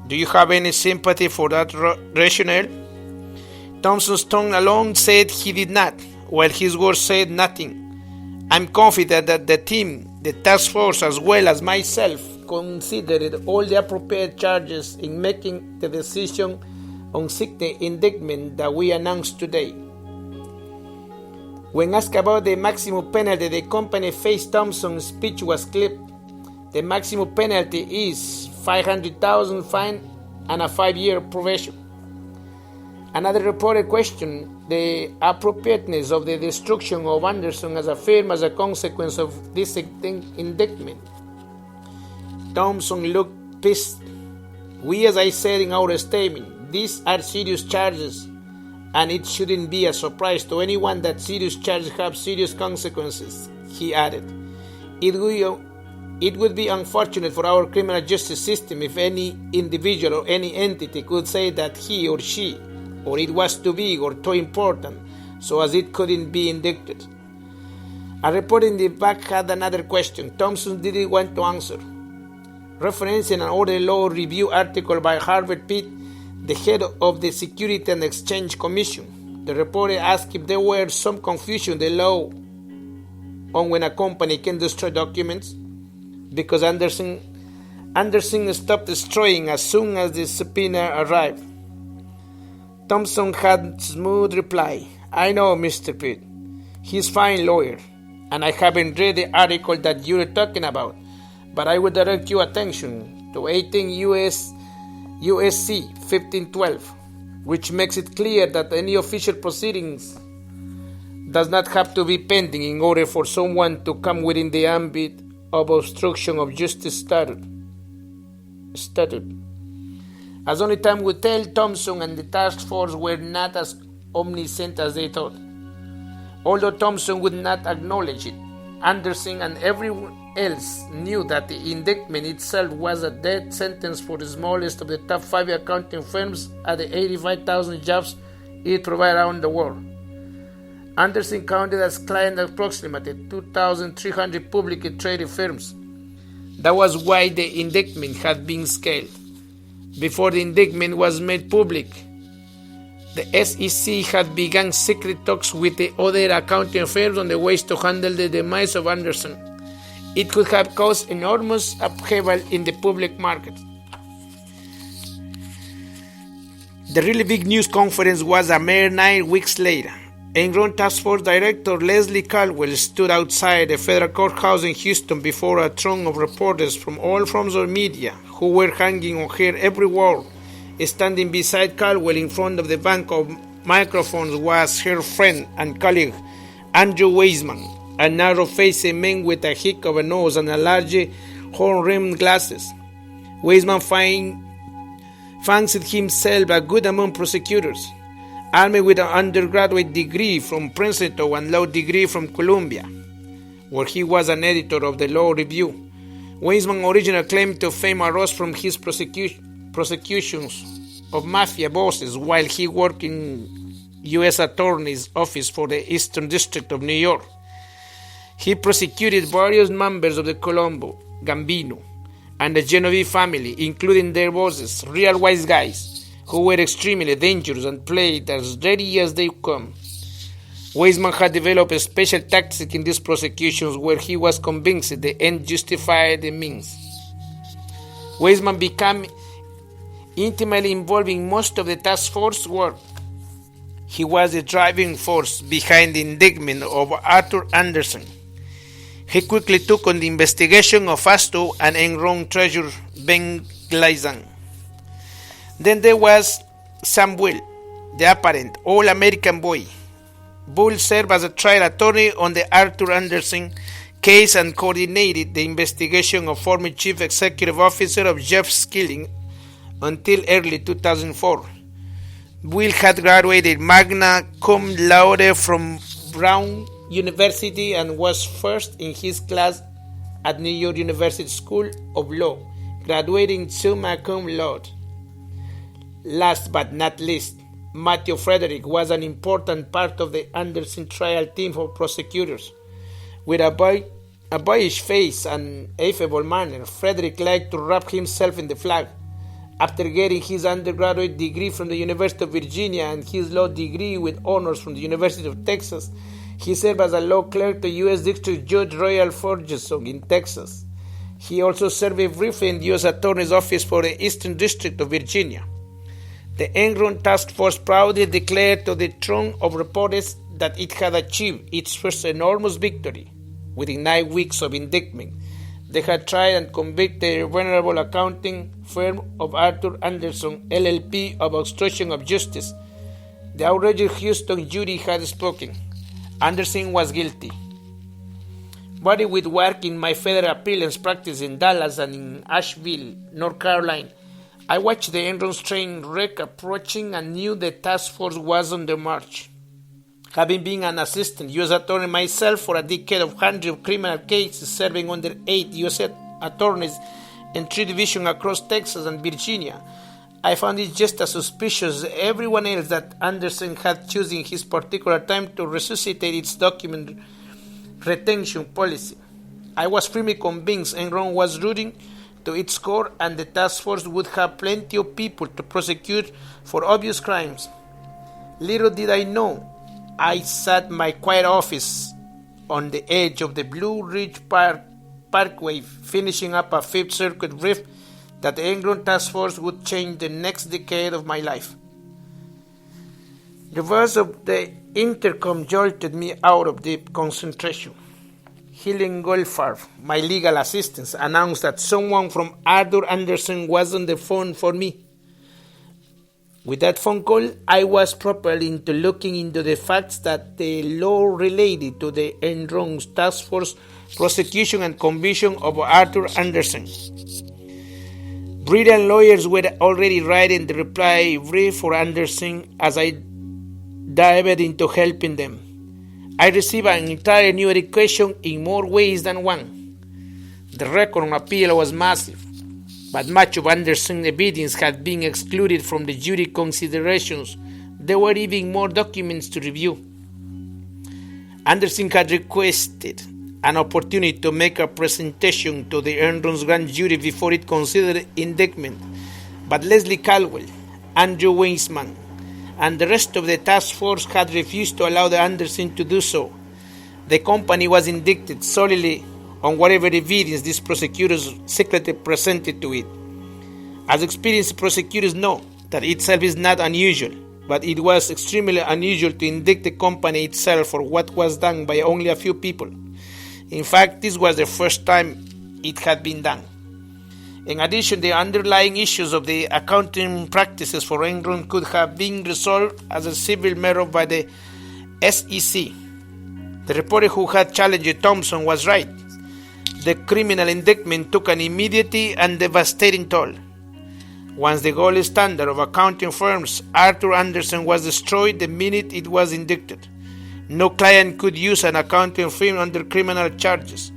S1: Do you have any sympathy for that rationale? Thompson's tongue alone said he did not, while his words said nothing. I'm confident that the team, the task force, as well as myself, considered all the appropriate charges in making the decision on the indictment that we announced today. When asked about the maximum penalty the company faced, Thompson's speech was clipped. The maximum penalty is $500,000 fine and a 5-year probation. Another reporter questioned the appropriateness of the destruction of Anderson as a firm as a consequence of this indictment. Thompson looked pissed. We, as I said in our statement, these are serious charges, and it shouldn't be a surprise to anyone that serious charges have serious consequences, he added. It would be unfortunate for our criminal justice system if any individual or any entity could say that he or she or it was too big or too important so as it couldn't be indicted. A reporter in the back had another question Thompson didn't want to answer. Referencing an order law review article by Harvard Pitt, the head of the Security and Exchange Commission, the reporter asked if there were some confusion in the law on when a company can destroy documents, because Anderson stopped destroying as soon as the subpoena arrived. Thompson had smooth reply. I know Mr. Pitt. He's a fine lawyer, and I haven't read the article that you're talking about, but I would direct your attention to 18 USC 1512, which makes it clear that any official proceedings does not have to be pending in order for someone to come within the ambit of obstruction of justice statute. As only time would tell, Thompson and the task force were not as omniscient as they thought. Although Thompson would not acknowledge it, Anderson and everyone else knew that the indictment itself was a death sentence for the smallest of the top 5 accounting firms at the 85,000 jobs it provided around the world. Anderson counted as clients approximately 2,300 publicly traded firms. That was why the indictment had been scaled. Before the indictment was made public, the SEC had begun secret talks with the other accounting firms on the ways to handle the demise of Anderson. It could have caused enormous upheaval in the public market. The really big news conference was a mere 9 weeks later. Enron Task Force Director Leslie Caldwell stood outside the federal courthouse in Houston before a throng of reporters from all forms of media who were hanging on her every word. Standing beside Caldwell in front of the bank of microphones was her friend and colleague Andrew Weissman, a narrow-faced man with a hick of a nose and a large horn-rimmed glasses. Weissman fancied himself a good among prosecutors, armed with an undergraduate degree from Princeton and law degree from Columbia, where he was an editor of the Law Review. Weissman's original claim to fame arose from his prosecutions of mafia bosses while he worked in U.S. Attorney's Office for the Eastern District of New York. He prosecuted various members of the Colombo, Gambino, and the Genovese family, including their bosses, real wise guys, who were extremely dangerous and played as ready as they come. Weissman had developed a special tactic in these prosecutions where he was convinced the end justified the means. Weissman became intimately involved in most of the task force work. He was the driving force behind the indictment of Arthur Anderson. He quickly took on the investigation of Fasto and Enron treasurer Ben Gleizan. Then there was Sam Bull, the apparent all-American boy. Bull served as a trial attorney on the Arthur Anderson case and coordinated the investigation of former Chief Executive Officer of Jeff Skilling until early 2004. Bull had graduated magna cum laude from Brown University and was first in his class at New York University School of Law, graduating summa cum laude. Last but not least, Matthew Frederick was an important part of the Anderson trial team of prosecutors. With a boyish face and affable manner, Frederick liked to wrap himself in the flag. After getting his undergraduate degree from the University of Virginia and his law degree with honors from the University of Texas, he served as a law clerk to U.S. District Judge Royal Ferguson in Texas. He also served briefly in the U.S. Attorney's Office for the Eastern District of Virginia. The Enron Task Force proudly declared to the throng of reporters that it had achieved its first enormous victory. Within 9 weeks of indictment, they had tried and convicted the venerable accounting firm of Arthur Anderson, LLP, of obstruction of justice. The outraged Houston jury had spoken. Anderson was guilty. Body with work in my federal appeals practice in Dallas and in Asheville, North Carolina, I watched the Enron's train wreck approaching and knew the task force was on the march. Having been an assistant U.S. attorney myself for a decade of hundreds of criminal cases, serving under 8 U.S. attorneys in 3 divisions across Texas and Virginia, I found it just as suspicious as everyone else that Anderson had chosen his particular time to resuscitate its document retention policy. I was firmly convinced Enron was rooting to its core and the task force would have plenty of people to prosecute for obvious crimes. Little did I know, I sat in my quiet office on the edge of the Blue Ridge Parkway, finishing up a Fifth Circuit brief that the Enron Task Force would change the next decade of my life. The voice of the intercom jolted me out of deep concentration. Helen Goldfarb, my legal assistant, announced that someone from Arthur Anderson was on the phone for me. With that phone call, I was properly into looking into the facts that the law related to the Enron Task Force prosecution and conviction of Arthur Anderson. Brilliant lawyers were already writing the reply brief for Anderson as I dived into helping them. I received an entirely new education in more ways than one. The record on appeal was massive, but much of Anderson's evidence had been excluded from the jury considerations. There were even more documents to review. Anderson had requested an opportunity to make a presentation to the Enron's grand jury before it considered indictment, but Leslie Caldwell, Andrew Weissman, and the rest of the task force had refused to allow the Anderson to do so. The company was indicted solely on whatever evidence these prosecutors secretly presented to it. As experienced prosecutors know, that itself is not unusual, but it was extremely unusual to indict the company itself for what was done by only a few people. In fact, this was the first time it had been done. In addition, the underlying issues of the accounting practices for Enron could have been resolved as a civil matter by the SEC. The reporter who had challenged Thompson was right. The criminal indictment took an immediate and devastating toll. Once the gold standard of accounting firms, Arthur Anderson, was destroyed the minute it was indicted. No client could use an accounting firm under criminal charges.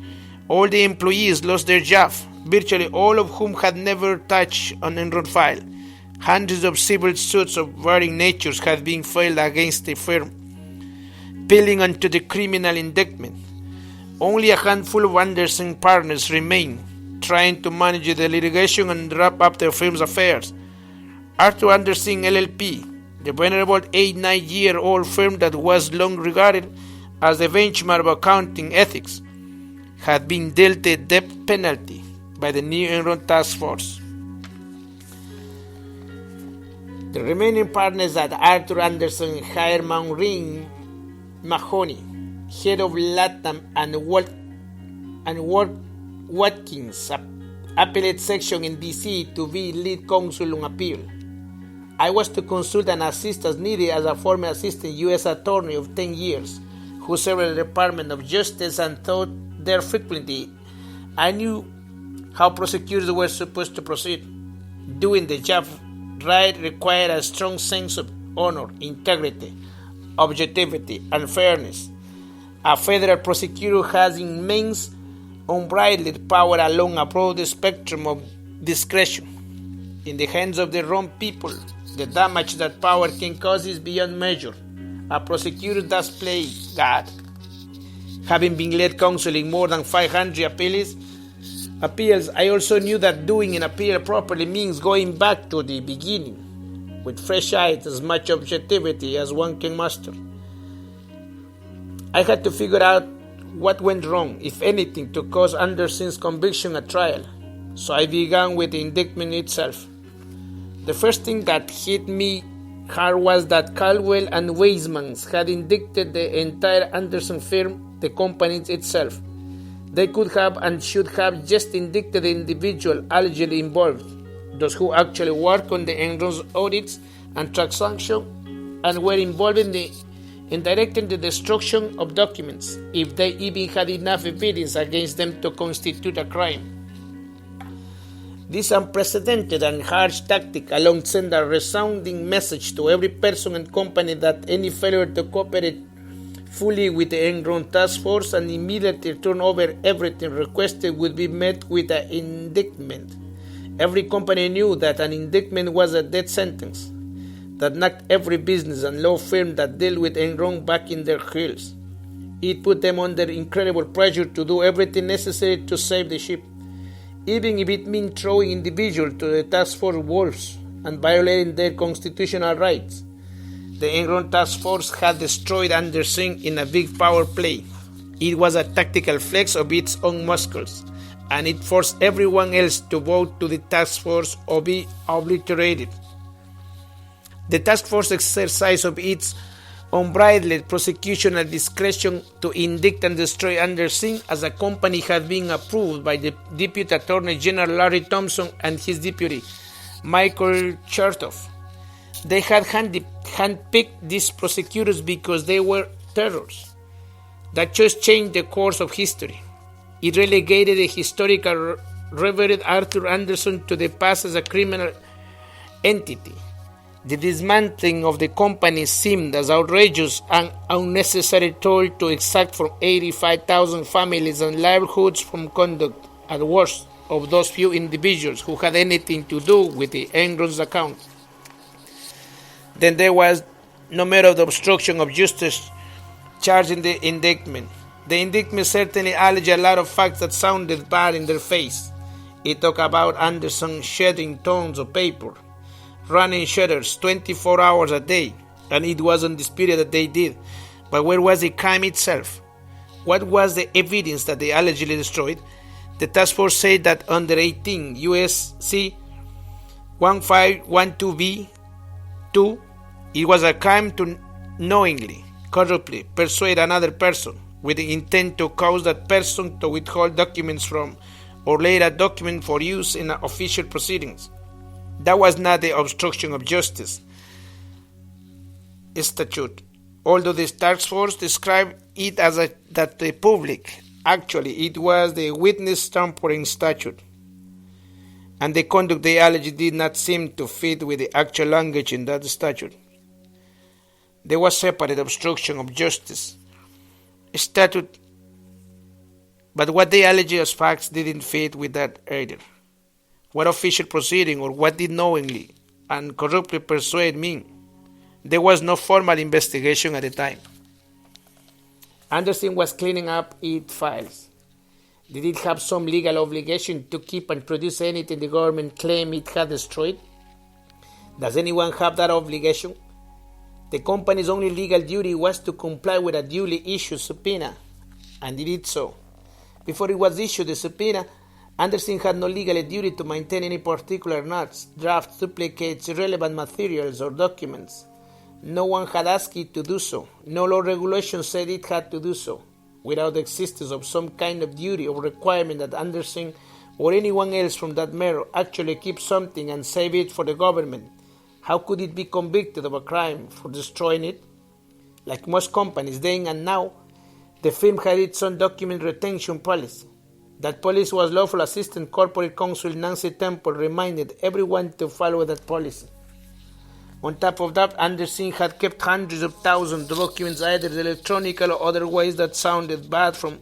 S1: All the employees lost their job, virtually all of whom had never touched an Enron file. Hundreds of civil suits of varying natures had been filed against the firm. Piling onto the criminal indictment, only a handful of Anderson partners remained, trying to manage the litigation and wrap up their firm's affairs. Arthur Anderson LLP, the venerable 89-year-old firm that was long regarded as the benchmark of accounting ethics, had been dealt a death penalty by the new Enron Task Force. The remaining partners at Arthur Anderson hired Maureen Mahoney, head of Latam, and Watkins, appellate section in D.C., to be lead counsel on appeal. I was to consult and assist as needed as a former assistant U.S. attorney of 10 years, who served in the Department of Justice and taught there frequently. I knew how prosecutors were supposed to proceed. Doing the job right required a strong sense of honor, integrity, objectivity, and fairness. A federal prosecutor has immense, unbridled power along a broad spectrum of discretion. In the hands of the wrong people, the damage that power can cause is beyond measure. A prosecutor does play God. Having been led counseling more than 500 appeals, I also knew that doing an appeal properly means going back to the beginning with fresh eyes, as much objectivity as one can muster. I had to figure out what went wrong, if anything, to cause Anderson's conviction at trial. So I began with the indictment itself. The first thing that hit me hard was that Caldwell and Weismans had indicted the entire Anderson firm, the company itself. They could have and should have just indicted the individual allegedly involved, those who actually work on the Enron's audits and transactions and were involved in directing the destruction of documents, if they even had enough evidence against them to constitute a crime. This unprecedented and harsh tactic alone sent a resounding message to every person and company that any failure to cooperate fully with the Enron task force and immediately turn over everything requested would be met with an indictment. Every company knew that an indictment was a death sentence that knocked every business and law firm that dealt with Enron back in their heels. It put them under incredible pressure to do everything necessary to save the ship, even if it meant throwing individuals to the task force wolves and violating their constitutional rights. The Enron task force had destroyed Anderson in a big power play. It was a tactical flex of its own muscles, and it forced everyone else to vote to the task force or be obliterated. The task force exercise of its unbridled prosecutorial discretion to indict and destroy Anderson as a company had been approved by the Deputy Attorney General Larry Thompson and his deputy, Michael Chertoff. They had handpicked these prosecutors because they were terrors. That choice changed the course of history. It relegated the historical Reverend Arthur Anderson to the past as a criminal entity. The dismantling of the company seemed as outrageous and unnecessary toll to exact from 85,000 families and livelihoods from conduct, at worst, of those few individuals who had anything to do with the Enron's account. Then there was no matter of the obstruction of justice charged in the indictment. The indictment certainly alleged a lot of facts that sounded bad in their face. It talked about Anderson shedding tons of paper, running shutters 24 hours a day, and it wasn't disputed that they did. But where was the crime itself? What was the evidence that they allegedly destroyed? The task force said that under 18 U.S.C. 1512b2, it was a crime to knowingly, corruptly persuade another person with the intent to cause that person to withhold documents from or later document for use in official proceedings. That was not the obstruction of justice statute, although the task force described it as that the public. Actually, it was the witness tampering statute, and the conduct they alleged did not seem to fit with the actual language in that statute. There was separate obstruction of justice statute, but what they alleged as facts didn't fit with that either. What official proceeding or what did knowingly and corruptly persuade mean? There was no formal investigation at the time. Anderson was cleaning up its files. Did it have some legal obligation to keep and produce anything the government claimed it had destroyed? Does anyone have that obligation? The company's only legal duty was to comply with a duly issued subpoena, and it did so. Before it was issued the subpoena, Anderson had no legal duty to maintain any particular notes, drafts, duplicates, irrelevant materials, or documents. No one had asked it to do so. No law regulation said it had to do so. Without the existence of some kind of duty or requirement that Anderson or anyone else from that matter actually keep something and save it for the government, how could it be convicted of a crime for destroying it? Like most companies then and now, the firm had its own document retention policy. That policy was lawful assistant corporate counsel Nancy Temple reminded everyone to follow that policy. On top of that, Anderson had kept hundreds of thousands of documents either electronically or otherwise that sounded bad from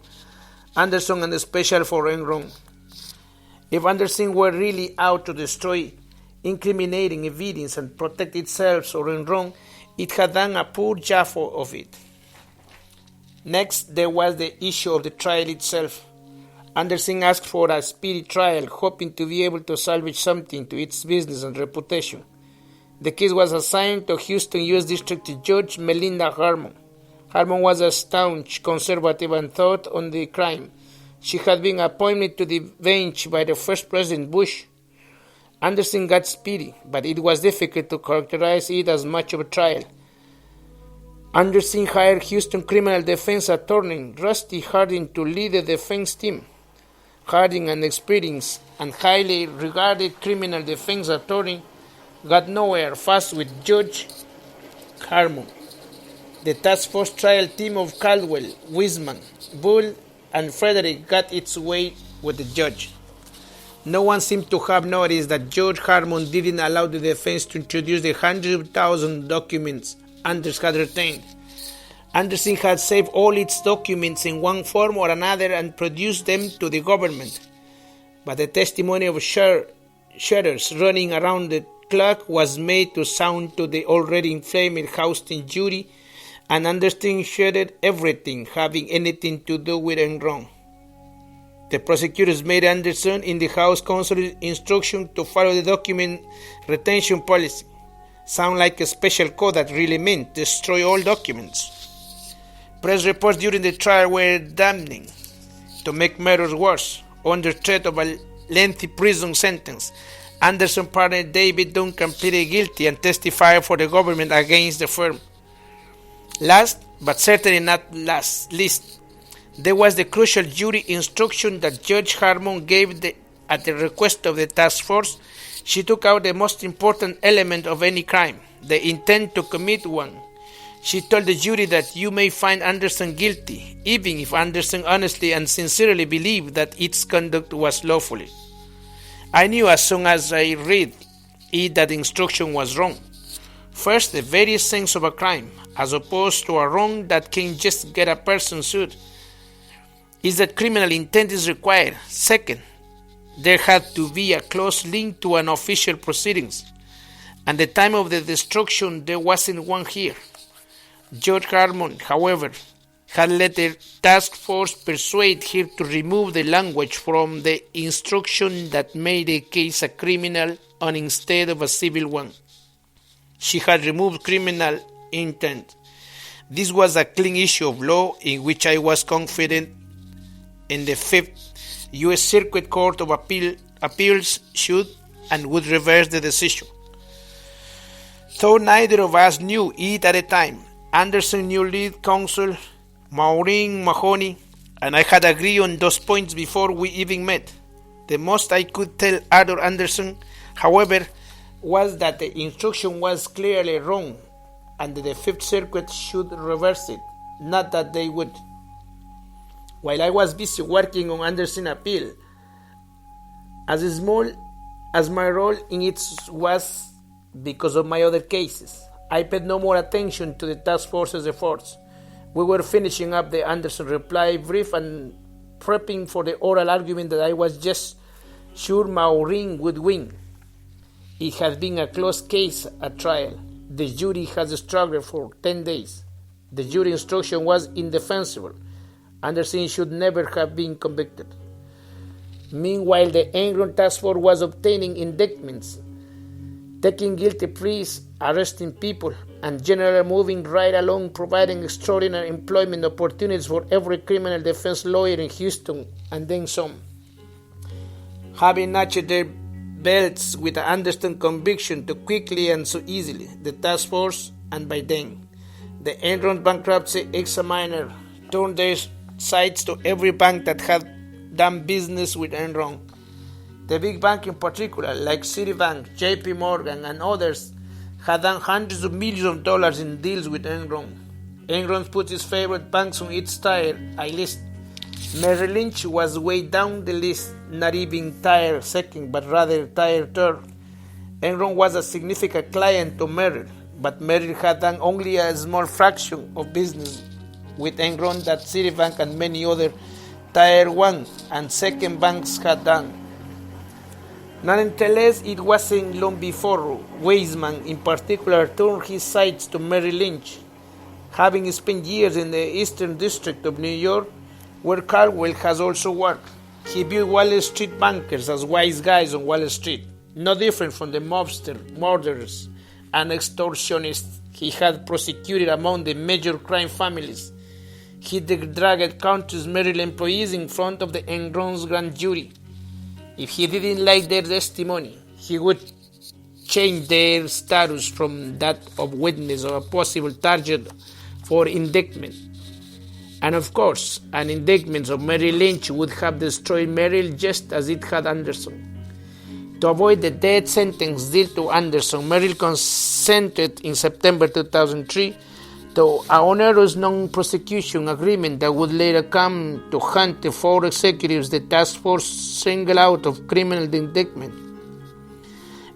S1: Anderson and especially for Enron. If Anderson were really out to destroy incriminating evidence and protect itself or Enron, it had done a poor job of it. Next, there was the issue of the trial itself. Anderson asked for a speedy trial, hoping to be able to salvage something to its business and reputation. The case was assigned to Houston U.S. District Judge Melinda Harmon. Harmon was a staunch conservative and thought on the crime. She had been appointed to the bench by the first President Bush. Anderson got speedy, but it was difficult to characterize it as much of a trial. Anderson hired Houston criminal defense attorney Rusty Harding to lead the defense team. Harding, an experienced and highly regarded criminal defense attorney, got nowhere fast with Judge Harmon. The task force trial team of Caldwell, Wiseman, Bull, and Frederick got its way with the judge. No one seemed to have noticed that Judge Harmon didn't allow the defense to introduce the hundreds of thousands of documents Anderson had retained. Anderson had saved all its documents in one form or another and produced them to the government. But the testimony of shutters running around the clock was made to sound to the already inflamed Houston jury, and Anderson shuddered everything having anything to do with Enron. The prosecutors made Anderson in the House Counsel instruction to follow the document retention policy. Sound like a special code that really meant destroy all documents. Press reports during the trial were damning. To make matters worse, under threat of a lengthy prison sentence, Anderson's partner David Duncan pleaded guilty and testified for the government against the firm. Last, but certainly not least, there was the crucial jury instruction that Judge Harmon gave at the request of the task force. She took out the most important element of any crime, the intent to commit one. She told the jury that you may find Anderson guilty, even if Anderson honestly and sincerely believed that its conduct was lawfully. I knew as soon as I read it that the instruction was wrong. First, the very sense of a crime, as opposed to a wrong that can just get a person sued, is that criminal intent is required. Second, there had to be a close link to an official proceedings. At the time of the destruction, there wasn't one here. Judge Harmon, however, had let the task force persuade her to remove the language from the instruction that made the case a criminal one instead of a civil one. She had removed criminal intent. This was a clean issue of law in which I was confident in the 5th U.S. Circuit Court of Appeals should and would reverse the decision. Though neither of us knew it at the time, Anderson knew lead counsel Maureen Mahoney, and I had agreed on those points before we even met. The most I could tell Arthur Anderson, however, was that the instruction was clearly wrong and that the 5th Circuit should reverse it, not that they would. While I was busy working on Anderson's appeal, as small as my role in it was because of my other cases, I paid no more attention to the task force's efforts. We were finishing up the Anderson reply brief and prepping for the oral argument that I was just sure Maureen would win. It had been a close case at trial. The jury had struggled for 10 days. The jury instruction was indefensible. Anderson should never have been convicted. Meanwhile, the Enron task force was obtaining indictments, taking guilty pleas, arresting people, and generally moving right along, providing extraordinary employment opportunities for every criminal defense lawyer in Houston, and then some. Having notched their belts with the Anderson conviction too quickly and so easily, the task force, and by then, the Enron bankruptcy examiner turned their sights to every bank that had done business with Enron. The big banks in particular, like Citibank, JP Morgan, and others, had done hundreds of millions of dollars in deals with Enron. Enron put its favorite banks on its tier list. Merrill Lynch was way down the list, not even tier second, but rather tier third. Enron was a significant client to Merrill, but Merrill had done only a small fraction of business with Enron that Citibank and many other tier 1 and second banks had done. Nonetheless, it wasn't long before Wiseman in particular turned his sights to Merrill Lynch. having spent years in the Eastern District of New York, where Caldwell has also worked. He viewed Wall Street bankers as wise guys on Wall Street, no different from the mobster, murderers, and extortionists he had prosecuted among the major crime families. He dragged countless Merrill employees in front of the Enron's grand jury. If he didn't like their testimony, he would change their status from that of witness or a possible target for indictment. And of course, an indictment of Merrill Lynch would have destroyed Merrill just as it had Anderson. To avoid the death sentence dealt to Anderson, Merrill consented in September 2003 to an onerous non-prosecution agreement that would later come to hunt the four executives the task force singled out of criminal indictment.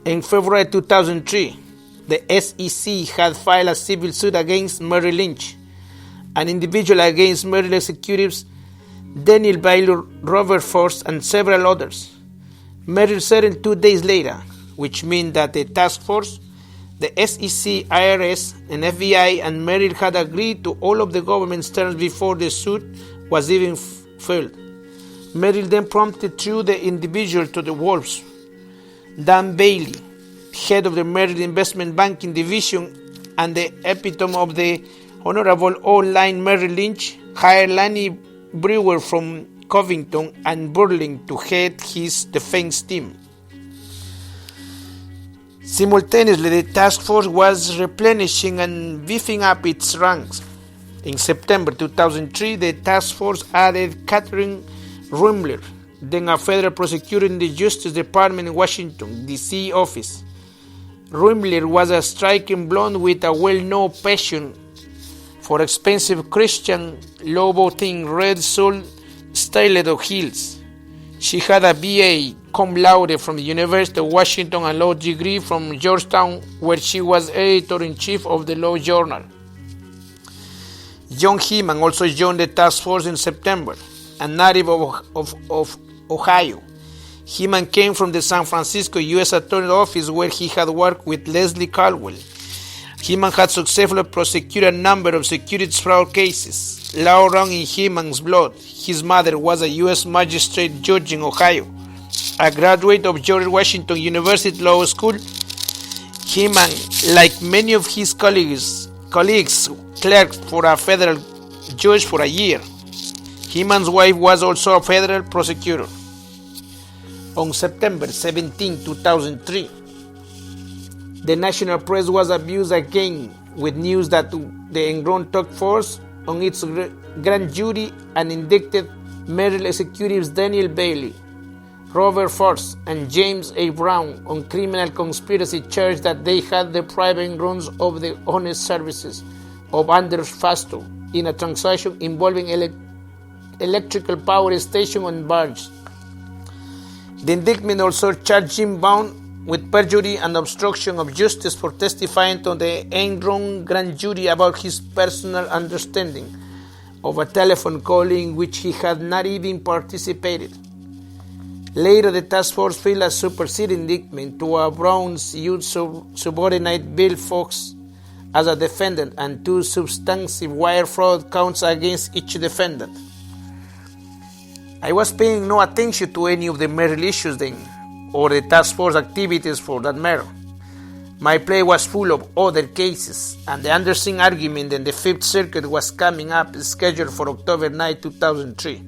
S1: In February 2003, the SEC had filed a civil suit against Merrill Lynch, an individual against Merrill executives Daniel Baylor, Robert Force, and several others. Merrill settled 2 days later, which means that the task force, the SEC, IRS, and FBI and Merrill had agreed to all of the government's terms before the suit was even filed. Merrill then promptly threw the individual to the wolves. Dan Bailey, head of the Merrill Investment Banking Division and the epitome of the Honorable O-line Merrill Lynch, hired Lanny Brewer from Covington and Burling to head his defense team. Simultaneously, the task force was replenishing and beefing up its ranks. In September 2003, the task force added Catherine Ruemmler, then a federal prosecutor in the Justice Department in Washington, D.C. office. Ruemmler was a striking blonde with a well-known passion for expensive Christian Louboutin red-soled stiletto heels. She had a B.A. cum laude from the University of Washington and law degree from Georgetown, where she was editor-in-chief of the Law Journal. John Heeman also joined the task force in September, a native of Ohio. Heeman came from the San Francisco U.S. Attorney's Office, where he had worked with Leslie Caldwell. Heeman had successfully prosecuted a number of securities fraud cases. Law ran in Heeman's blood. His mother was a U.S. magistrate judge in Ohio. A graduate of George Washington University Law School, Heeman, like many of his colleagues, clerked for a federal judge for a year. Heeman's wife was also a federal prosecutor. On September 17, 2003, the national press was abused again with news that the Enron task force on its grand jury and indicted Merrill executives Daniel Bailey, Robert Force, and James A. Brown on criminal conspiracy charge that they had deprived Enron of the honest services of Anders Fastow in a transaction involving electrical power station on barge. The indictment also charged Jim Brown with perjury and obstruction of justice for testifying to the Enron grand jury about his personal understanding of a telephone call in which he had not even participated. Later, the task force filed a superseding indictment to Brown's youth subordinate Bill Fox as a defendant and two substantive wire fraud counts against each defendant. I was paying no attention to any of the Merrill issues then, or the task force activities for that matter. My plate was full of other cases, and the Anderson argument in the Fifth Circuit was coming up, scheduled for October 9, 2003.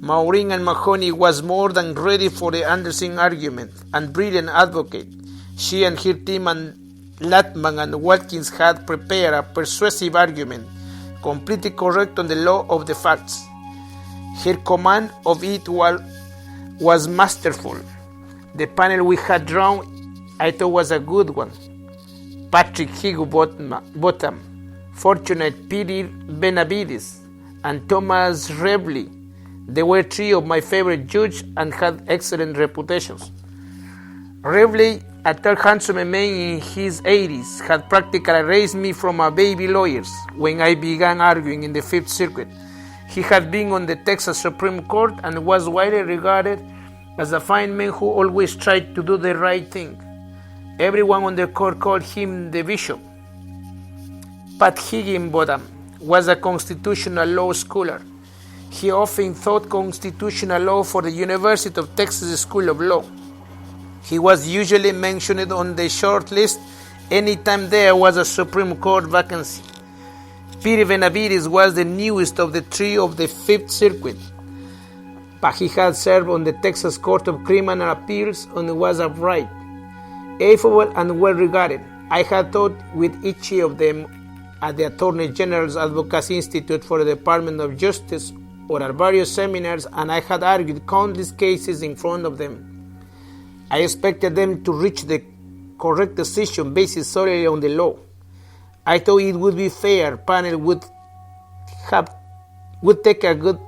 S1: Maureen and Mahoney was more than ready for the Anderson argument, and brilliant advocate. She and her team and Latman and Watkins had prepared a persuasive argument, completely correct on the law of the facts. Her command of it was masterful. The panel we had drawn, I thought, was a good one. Patrick Higginbotham, Fortunate P.D. Benavides, and Thomas Revley. They were three of my favorite judges and had excellent reputations. Revley, a tall, handsome man in his 80s, had practically raised me from a baby lawyer when I began arguing in the Fifth Circuit. He had been on the Texas Supreme Court and was widely regarded as a fine man who always tried to do the right thing. Everyone on the court called him the bishop. Pat Higginbottom was a constitutional law scholar. He often taught constitutional law for the University of Texas School of Law. He was usually mentioned on the short list anytime there was a Supreme Court vacancy. Peter Benavides was the newest of the three of the Fifth Circuit, but he had served on the Texas Court of Criminal Appeals and was upright, affable, and well regarded. I had taught with each of them at the Attorney General's Advocacy Institute for the Department of Justice or at various seminars, and I had argued countless cases in front of them. I expected them to reach the correct decision based solely on the law. I thought it would be fair panel would take a good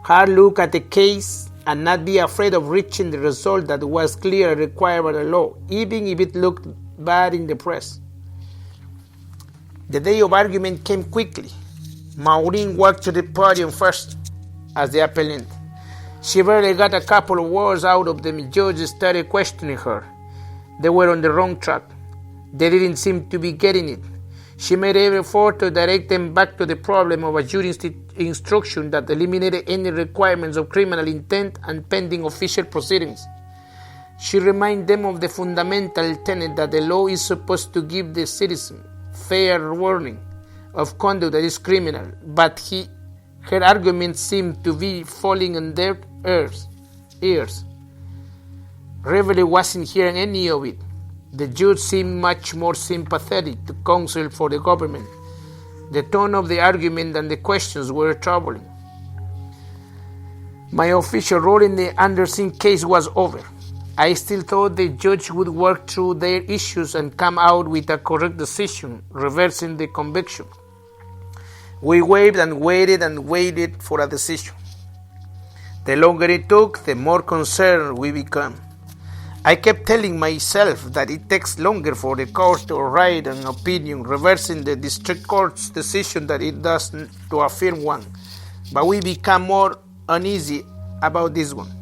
S1: hard look at the case and not be afraid of reaching the result that was clearly required by the law, even if it looked bad in the press. The day of argument came quickly. Maureen walked to the podium first as the appellant. She barely got a couple of words out of them. Judges started questioning her. They were on the wrong track. They didn't seem to be getting it. She made every effort to direct them back to the problem of a jury instruction that eliminated any requirements of criminal intent and pending official proceedings. She reminded them of the fundamental tenet that the law is supposed to give the citizen fair warning of conduct that is criminal, but her arguments seemed to be falling on deaf ears. Reveille wasn't hearing any of it. The judge seemed much more sympathetic to counsel for the government. The tone of the argument and the questions were troubling. My official role in the Anderson case was over. I still thought the judge would work through their issues and come out with a correct decision, reversing the conviction. We waited and waited for a decision. The longer it took, the more concerned we became. I kept telling myself that it takes longer for the court to write an opinion reversing the district court's decision than it does to affirm one, but we became more uneasy about this one.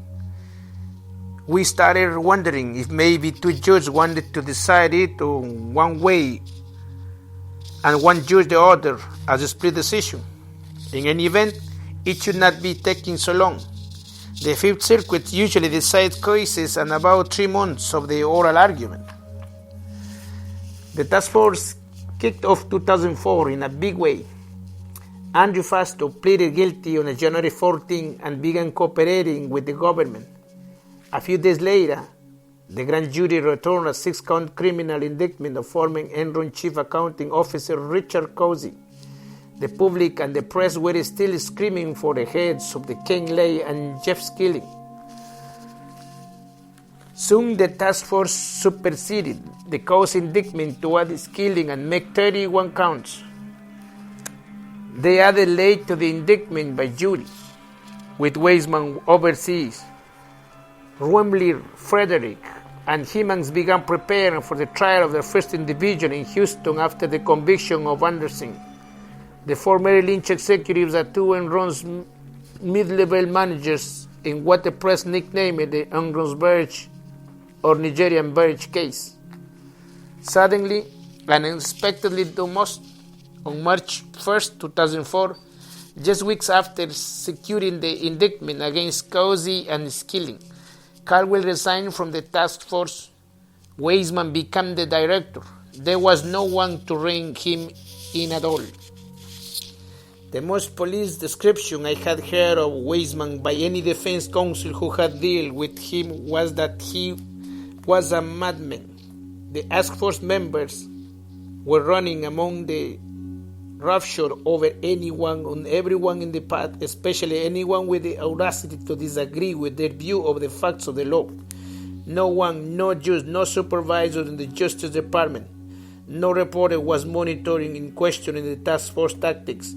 S1: We started wondering if maybe two judges wanted to decide it one way and one judge the other as a split decision. In any event, it should not be taking so long. The Fifth Circuit usually decides cases in about 3 months of the oral argument. The task force kicked off 2004 in a big way. Andrew Fastow pleaded guilty on January 14 and began cooperating with the government. A few days later, the grand jury returned a 6-count criminal indictment of former Enron Chief Accounting Officer Richard Cousy. The public and the press were still screaming for the heads of the Ken Lay and Jeff Skilling. Soon the task force superseded the Cousy indictment to add Skilling and make 31 counts. They added Lay to the indictment by jury, with Weisman overseas. Ruemler, Frederick, and Hemmings began preparing for the trial of their first individual in Houston after the conviction of Anderson. The former Lynch executives are two Enron's mid-level managers in what the press nicknamed the Enron's Birch or Nigerian Birch case. Suddenly, and unexpectedly almost, on March 1, 2004, just weeks after securing the indictment against Cousy and Skilling, Caldwell resigned from the task force. Weisman became the director. There was no one to rein him in at all. The most police description I had heard of Weisman by any defense counsel who had dealt with him was that he was a madman. The task force members were running among the roughshod over anyone and everyone in the path, especially anyone with the audacity to disagree with their view of the facts of the law. No one, no judge, no supervisor in the Justice Department, no reporter was monitoring and questioning the task force tactics.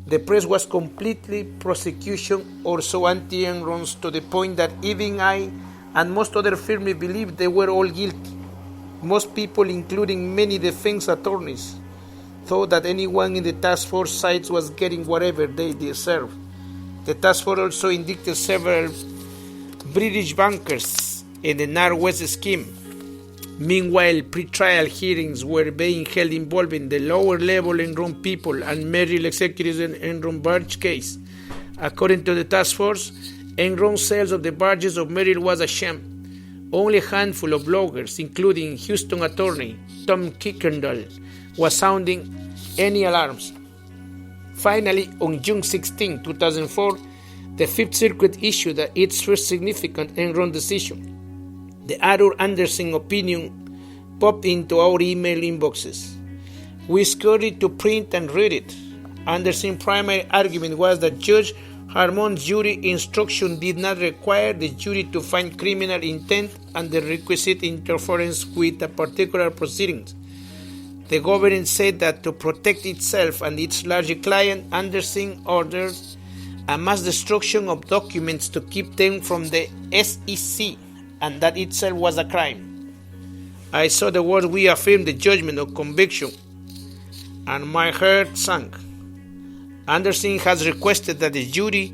S1: The press was completely prosecution or so anti-Enrons to the point that even I and most others firmly believed they were all guilty. Most people, including many defense attorneys, thought that anyone in the task force sides was getting whatever they deserved. The task force also indicted several British bankers in the Northwest scheme. Meanwhile, pre-trial hearings were being held involving the lower-level Enron people and Merrill executives in Enron barge case. According to the task force, Enron's sales of the barges of Merrill was a sham. Only a handful of bloggers, including Houston attorney Tom Kuykendall, was sounding any alarms. Finally, on June 16, 2004, the Fifth Circuit issued its first significant Enron decision. The Arthur Andersen opinion popped into our email inboxes. We scurried to print and read it. Andersen's primary argument was that Judge Harmon's jury instruction did not require the jury to find criminal intent and the requisite interference with a particular proceedings. The government said that to protect itself and its larger client, Andersen ordered a mass destruction of documents to keep them from the SEC, and that itself was a crime. I saw the words "we affirm the judgment of conviction," and my heart sank. Andersen has requested that the jury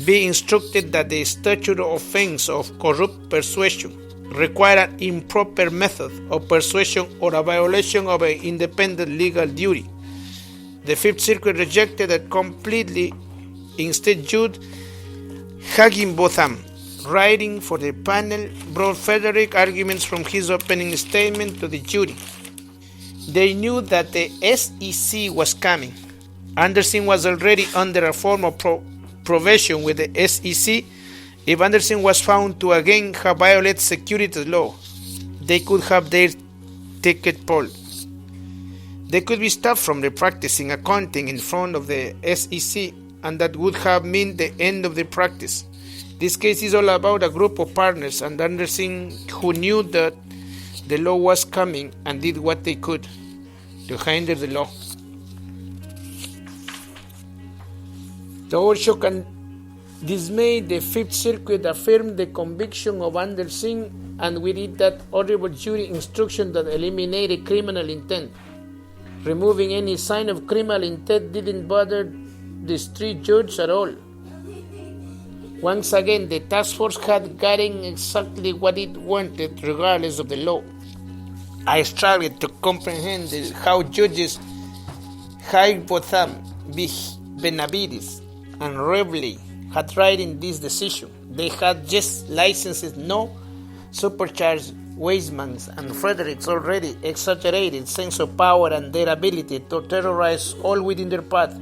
S1: be instructed that the statute of offense of corrupt persuasion require an improper method of persuasion or a violation of an independent legal duty. The Fifth Circuit rejected it completely. Instead, Judge Higginbotham, writing for the panel, brought Frederick arguments from his opening statement to the jury. They knew that the SEC was coming. Andersen was already under a form of probation with the SEC. If Andersen was found to again have violated securities law, they could have their ticket pulled. They could be stopped from practicing accounting in front of the SEC, and that would have meant the end of the practice. This case is all about a group of partners, and Andersen, who knew that the law was coming and did what they could to hinder the law. To our shock and dismay, the Fifth Circuit affirmed the conviction of Andersen, and with it that horrible jury instruction that eliminated criminal intent. Removing any sign of criminal intent didn't bother the street judge at all. Once again, the task force had gotten exactly what it wanted, regardless of the law. I struggled to comprehend how judges Higginbotham, Benavides, and Revley had written this decision. They had just licensed no supercharged Weismann's and Frederick's already exaggerated sense of power and their ability to terrorize all within their path.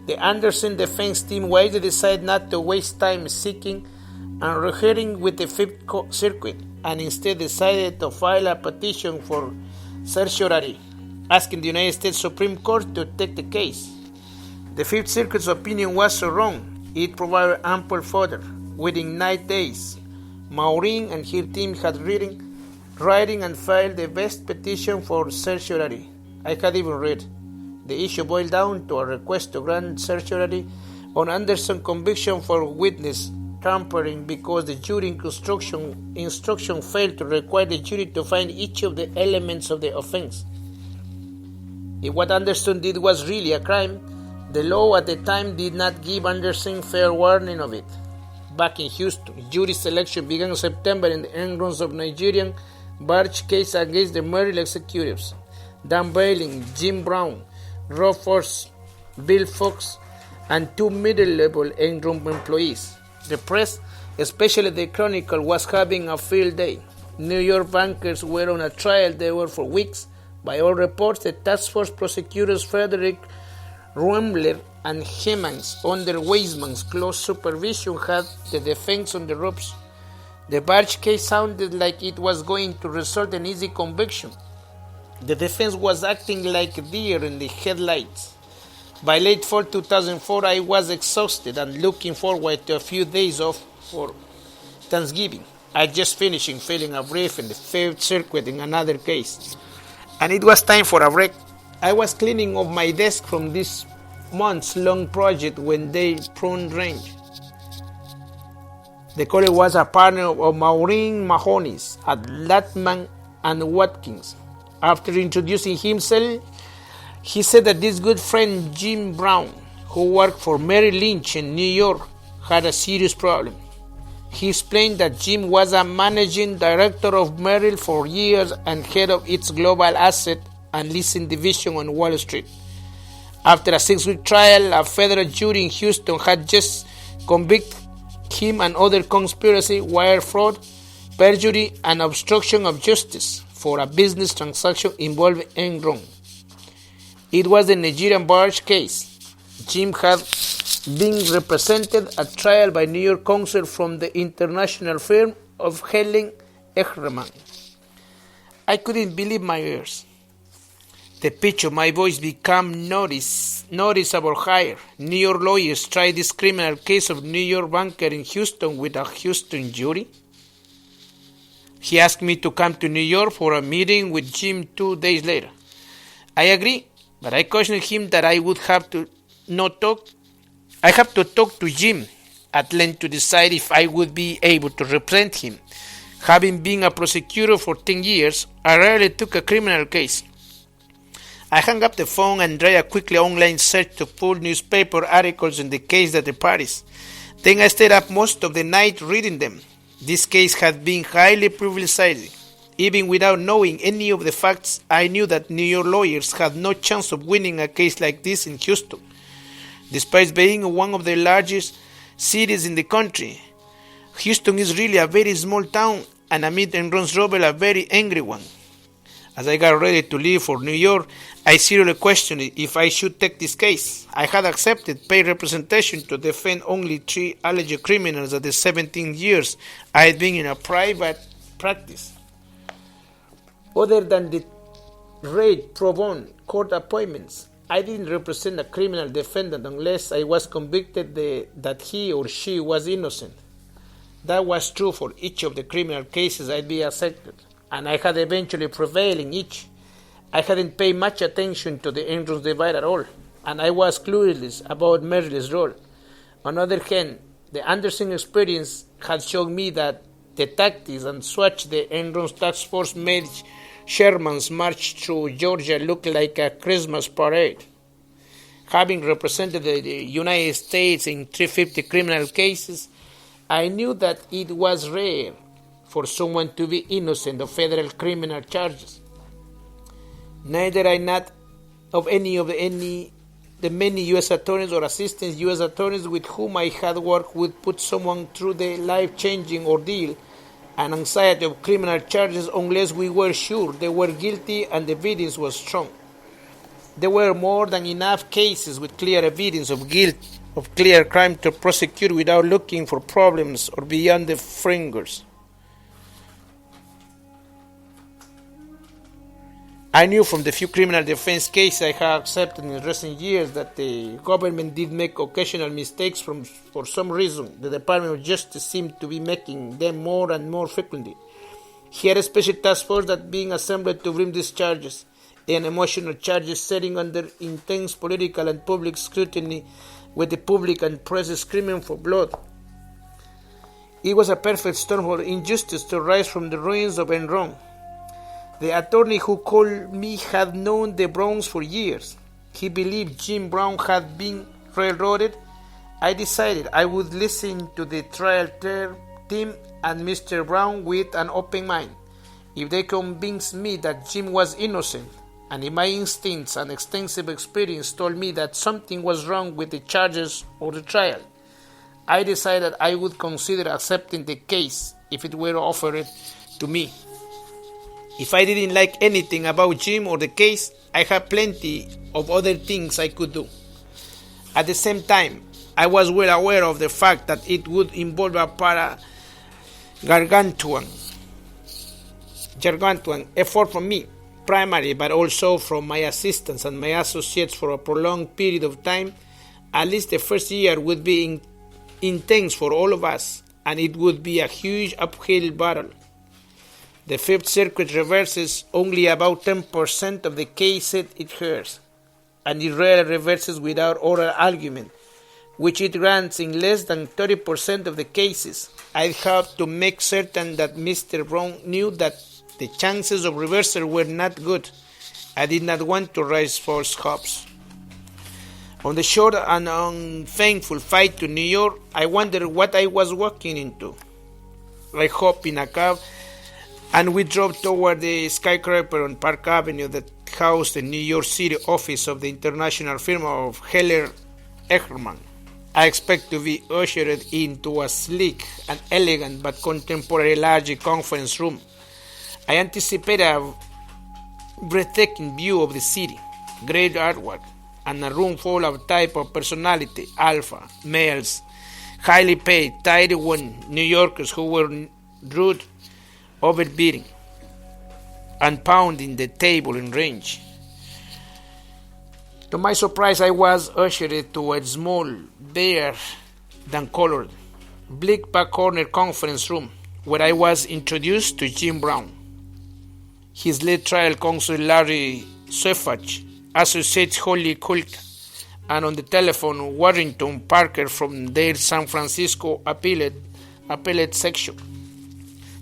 S1: The Andersen defense team wisely decided not to waste time seeking and rehearing with the Fifth Circuit, and instead decided to file a petition for certiorari, asking the United States Supreme Court to take the case. The Fifth Circuit's opinion was so wrong, it provided ample fodder. Within 9 days, Maureen and her team had writing and filed the best petition for certiorari I had even read. The issue boiled down to a request to grant certiorari on Andersen's conviction for witness tampering because the jury instruction failed to require the jury to find each of the elements of the offense. If what Andersen did was really a crime, the law at the time did not give Andersen fair warning of it. Back in Houston, jury selection began in September in the Enrons of Nigerian barge case against the Merrill executives, Dan Bailing, Jim Brown, Rob Force, Bill Fox, and 2 middle-level Enron employees. The press, especially the Chronicle, was having a field day. New York bankers were on a trial they were for weeks. By all reports, the task force prosecutors Frederick, Ruemmler, and Hemmans, under Weismann's close supervision, had the defense on the ropes. The barge case sounded like it was going to result in easy conviction. The defense was acting like a deer in the headlights. By late fall 2004, I was exhausted and looking forward to a few days off for Thanksgiving. I just finished filling a brief in the Fifth Circuit in another case, and it was time for a break. I was cleaning off my desk from this months-long project when they pruned range. The caller was a partner of Maureen Mahoney's at Latman and Watkins. After introducing himself, he said that this good friend Jim Brown, who worked for Merrill Lynch in New York, had a serious problem. He explained that Jim was a managing director of Merrill for years and head of its global asset and leasing division on Wall Street. After a 6-week trial, a federal jury in Houston had just convicted him and other conspiracy, wire fraud, perjury, and obstruction of justice for a business transaction involving Enron. It was the Nigerian barge case. Jim had been represented at trial by New York counsel from the international firm of Helen Ehreman. I couldn't believe my ears. The pitch of my voice became noticeable higher. New York lawyers tried this criminal case of New York banker in Houston with a Houston jury. He asked me to come to New York for a meeting with Jim 2 days later. I agreed, but I cautioned him that I would have to talk to Jim at length to decide if I would be able to represent him. Having been a prosecutor for 10 years, I rarely took a criminal case. I hung up the phone and tried a quickly online search to pull newspaper articles in the case that the parties. Then I stayed up most of the night reading them. This case had been highly publicized. Even without knowing any of the facts, I knew that New York lawyers had no chance of winning a case like this in Houston. Despite being one of the largest cities in the country, Houston is really a very small town and amid Enron's trouble, a very angry one. As I got ready to leave for New York, I seriously questioned if I should take this case. I had accepted paid representation to defend only 3 alleged criminals at the 17 years I had been in a private practice. Other than the rate pro bono court appointments, I didn't represent a criminal defendant unless I was convicted that he or she was innocent. That was true for each of the criminal cases I'd be accepted, and I had eventually prevailed in each. I hadn't paid much attention to the Enron's divide at all, and I was clueless about Merrill's role. On the other hand, the Anderson experience had shown me that the tactics and swatch the Enron's task force made Sherman's march through Georgia look like a Christmas parade. Having represented the United States in 350 criminal cases, I knew that it was rare for someone to be innocent of federal criminal charges. Neither I not of any of the many U.S. attorneys or assistant U.S. attorneys with whom I had worked would put someone through the life-changing ordeal and anxiety of criminal charges unless we were sure they were guilty and the evidence was strong. There were more than enough cases with clear evidence of guilt, of clear crime to prosecute without looking for problems or beyond the fingers. I knew from the few criminal defense cases I had accepted in recent years that the government did make occasional mistakes for some reason. The Department of Justice seemed to be making them more and more frequently. He had a special task force that being assembled to bring these charges, and emotional charges setting under intense political and public scrutiny with the public and press screaming for blood. It was a perfect storm for injustice to rise from the ruins of Enron. The attorney who called me had known the Browns for years. He believed Jim Brown had been railroaded. I decided I would listen to the trial team and Mr. Brown with an open mind. If they convinced me that Jim was innocent, and if my instincts and extensive experience told me that something was wrong with the charges or the trial, I decided I would consider accepting the case if it were offered to me. If I didn't like anything about Jim or the case, I had plenty of other things I could do. At the same time, I was well aware of the fact that it would involve a gargantuan effort from me, primarily, but also from my assistants and my associates for a prolonged period of time. At least the first year would be intense for all of us, and it would be a huge uphill battle. The Fifth Circuit reverses only about 10% of the cases it hears, and it rarely reverses without oral argument, which it grants in less than 30% of the cases. I had to make certain that Mr. Brown knew that the chances of reversal were not good. I did not want to raise false hopes. On the short and unfaithful flight to New York, I wondered what I was walking into. I hopped in a cab, and we drove toward the skyscraper on Park Avenue that housed the New York City office of the international firm of Heller Ehrman. I expect to be ushered into a sleek and elegant but contemporary large conference room. I anticipate a breathtaking view of the city, great artwork, and a room full of type of personality, alpha, males, highly paid, tidy one New Yorkers who were rude, overbeating, and pounding the table in range. To my surprise, I was ushered to a small, bare than colored, bleak back corner conference room where I was introduced to Jim Brown, his lead trial counsel Larry Sefach, Associate Holly Kulka, and on the telephone Warrington Parker from their San Francisco appellate section.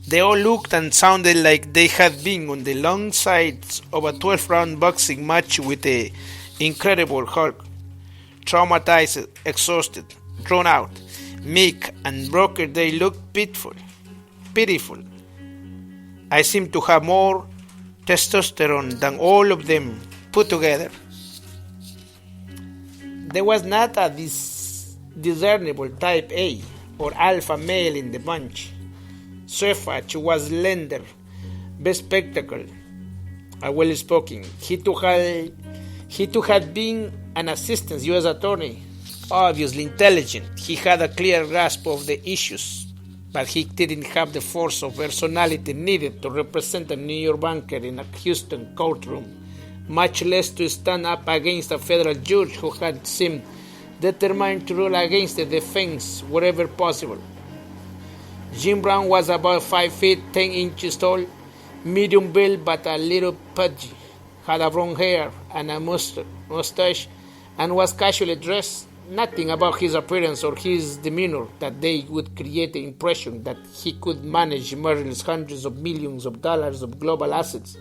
S1: They all looked and sounded like they had been on the long sides of a 12-round boxing match with the Incredible Hulk. Traumatized, exhausted, drawn out, meek, and broken, they looked pitiful. I seemed to have more testosterone than all of them put together. There was not a discernible type A or alpha male in the bunch. Sefach was slender, bespectacled, well-spoken. He too had been an assistant U.S. attorney, obviously intelligent. He had a clear grasp of the issues, but he didn't have the force of personality needed to represent a New York banker in a Houston courtroom, much less to stand up against a federal judge who had seemed determined to rule against the defense wherever possible. Jim Brown was about 5 feet 10 inches tall, medium build but a little pudgy, had a brown hair and a mustache, and was casually dressed. Nothing about his appearance or his demeanor that they would create the impression that he could manage Merrill's hundreds of millions of dollars of global assets.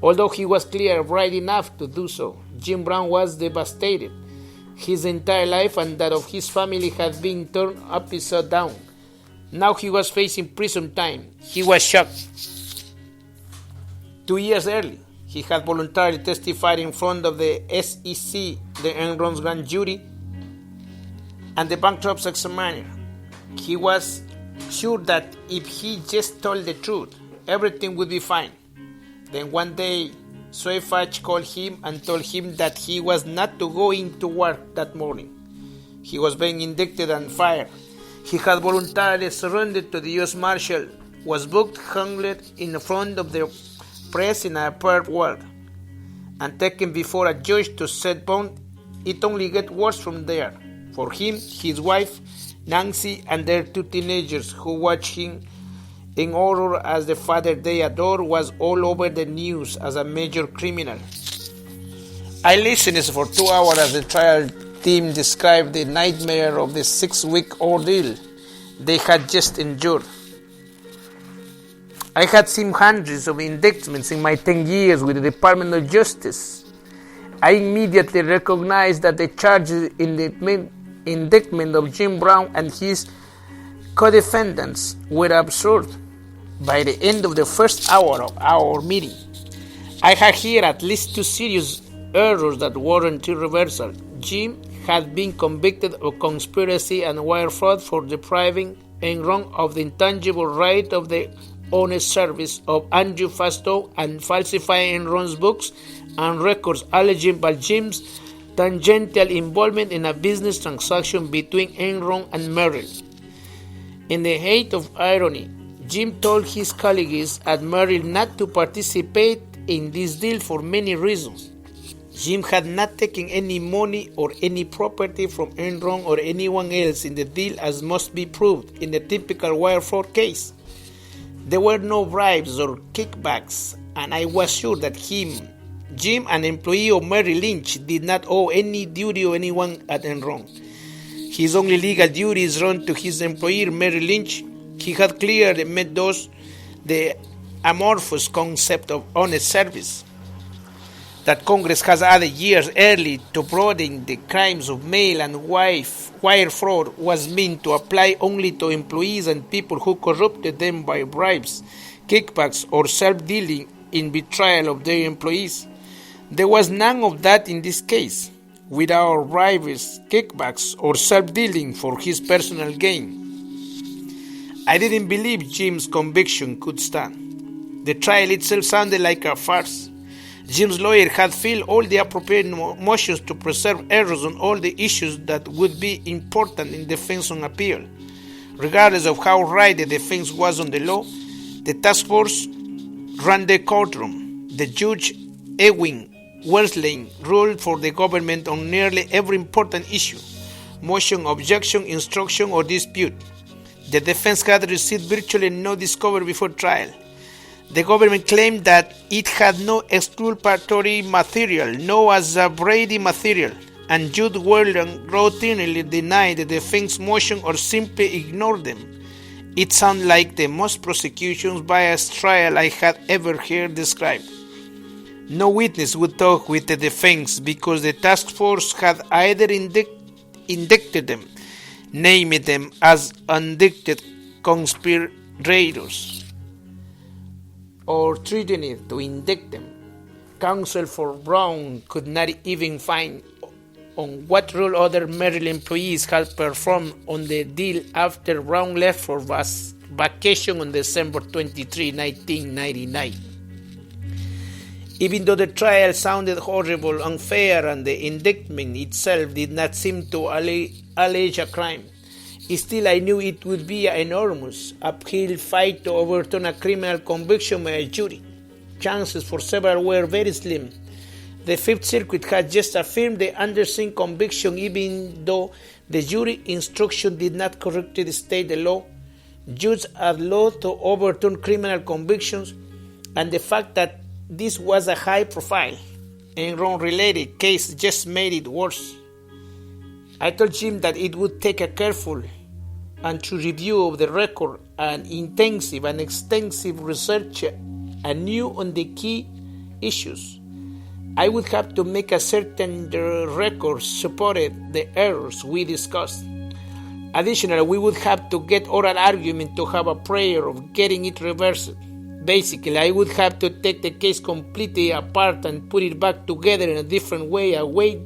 S1: Although he was clear bright enough to do so, Jim Brown was devastated. His entire life and that of his family had been turned upside down. Now he was facing prison time. He was shocked. 2 years earlier, he had voluntarily testified in front of the SEC, the Enron's grand jury, and the bankruptcy examiner. He was sure that if he just told the truth, everything would be fine. Then one day, Sefach called him and told him that he was not to go into work that morning. He was being indicted and fired. He had voluntarily surrendered to the U.S. Marshal, was booked, hung in front of the press in a paired ward, and taken before a judge to set bond. It only gets worse from there. For him, his wife, Nancy, and their 2 teenagers who watched him in horror as the father they adored was all over the news as a major criminal. I listened for 2 hours as the trial team described the nightmare of the 6-week ordeal they had just endured. I had seen hundreds of indictments in my 10 years with the Department of Justice. I immediately recognized that the charges in the indictment of Jim Brown and his co-defendants were absurd. By the end of the first hour of our meeting, I had here at least 2 serious errors that warranted reversal. Jim had been convicted of conspiracy and wire fraud for depriving Enron of the intangible right of the honest service of Andrew Fastow and falsifying Enron's books and records alleging by Jim's tangential involvement in a business transaction between Enron and Merrill. In the height of irony, Jim told his colleagues at Merrill not to participate in this deal for many reasons. Jim had not taken any money or any property from Enron or anyone else in the deal, as must be proved in the typical wire fraud case. There were no bribes or kickbacks, and I was sure that Jim, an employee of Merrill Lynch, did not owe any duty to anyone at Enron. His only legal duties run to his employer, Merrill Lynch. He had clearly met the amorphous concept of honest service. that Congress has added years early to broaden the crimes of mail and wire fraud was meant to apply only to employees and people who corrupted them by bribes, kickbacks, or self-dealing in betrayal of their employees. There was none of that in this case, without bribes, kickbacks, or self-dealing for his personal gain. I didn't believe Jim's conviction could stand. The trial itself sounded like a farce. Jim's lawyer had filed all the appropriate motions to preserve errors on all the issues that would be important in defense on appeal. Regardless of how right the defense was on the law, the task force ran the courtroom. The judge, Edwin Wellesley, ruled for the government on nearly every important issue, motion, objection, instruction, or dispute. The defense had received virtually no discovery before trial. The government claimed that it had no exculpatory material, no as a Brady material, and Judge Weldon routinely denied the defense motion or simply ignored them. It sounded like the most prosecution's biased trial I had ever heard described. No witness would talk with the defense because the task force had either indicted them, naming them as indicted conspirators, or threatening to indict them. Counsel for Brown could not even find on what role other Merrill employees had performed on the deal after Brown left for vacation on December 23, 1999. Even though the trial sounded horrible, unfair, and the indictment itself did not seem to allege a crime, still I knew it would be an enormous uphill fight to overturn a criminal conviction by a jury. Chances for several were very slim. The Fifth Circuit had just affirmed the Anderson conviction even though the jury instruction did not correctly state the law. Judges are law to overturn criminal convictions, and the fact that this was a high-profile Enron-related case just made it worse. I told Jim that it would take a careful and true review of the record and intensive and extensive research anew on the key issues. I would have to make a certain the record supported the errors we discussed. Additionally, we would have to get oral argument to have a prayer of getting it reversed. Basically, I would have to take the case completely apart and put it back together in a different way, a way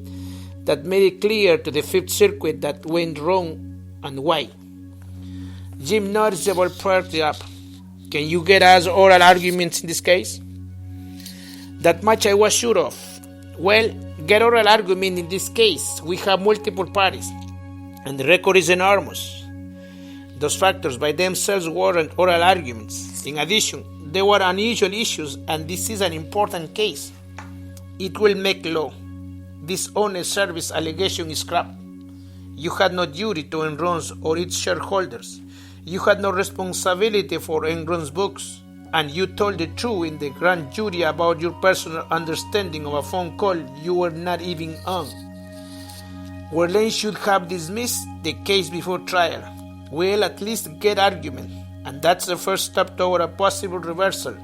S1: that made it clear to the Fifth Circuit that went wrong and why. Jim noticeable perked up. Can you get us oral arguments in this case? That much I was sure of. Well, get oral argument in this case. We have multiple parties, and the record is enormous. Those factors by themselves warrant oral arguments. In addition, there were unusual issues, and this is an important case. It will make law. This honest service allegation is crap. You had no duty to Enron's or its shareholders. You had no responsibility for Enron's books, and you told the truth in the grand jury about your personal understanding of a phone call you were not even on. Werlein should have dismissed the case before trial. We'll at least get argument, and that's the first step toward a possible reversal.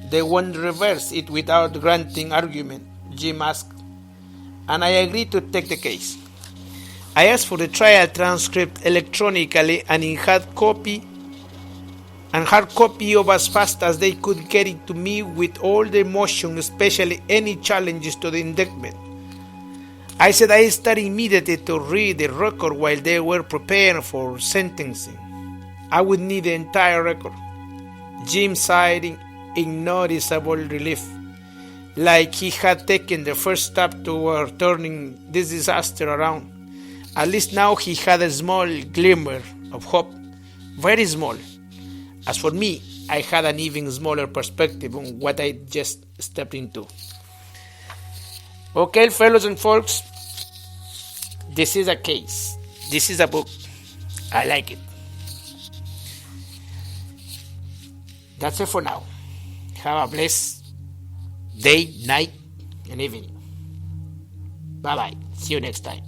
S1: They won't reverse it without granting argument, Jim asked, and I agreed to take the case. I asked for the trial transcript electronically and in hard copy of as fast as they could get it to me with all the motion, especially any challenges to the indictment. I said I started immediately to read the record while they were preparing for sentencing. I would need the entire record. Jim sighed in noticeable relief, like he had taken the first step toward turning this disaster around. At least now he had a small glimmer of hope, very small. As for me, I had an even smaller perspective on what I just stepped into. Okay, fellows and folks, this is a case. This is a book. I like it. That's it for now. Have a blessed day, night, and evening. Bye-bye. See you next time.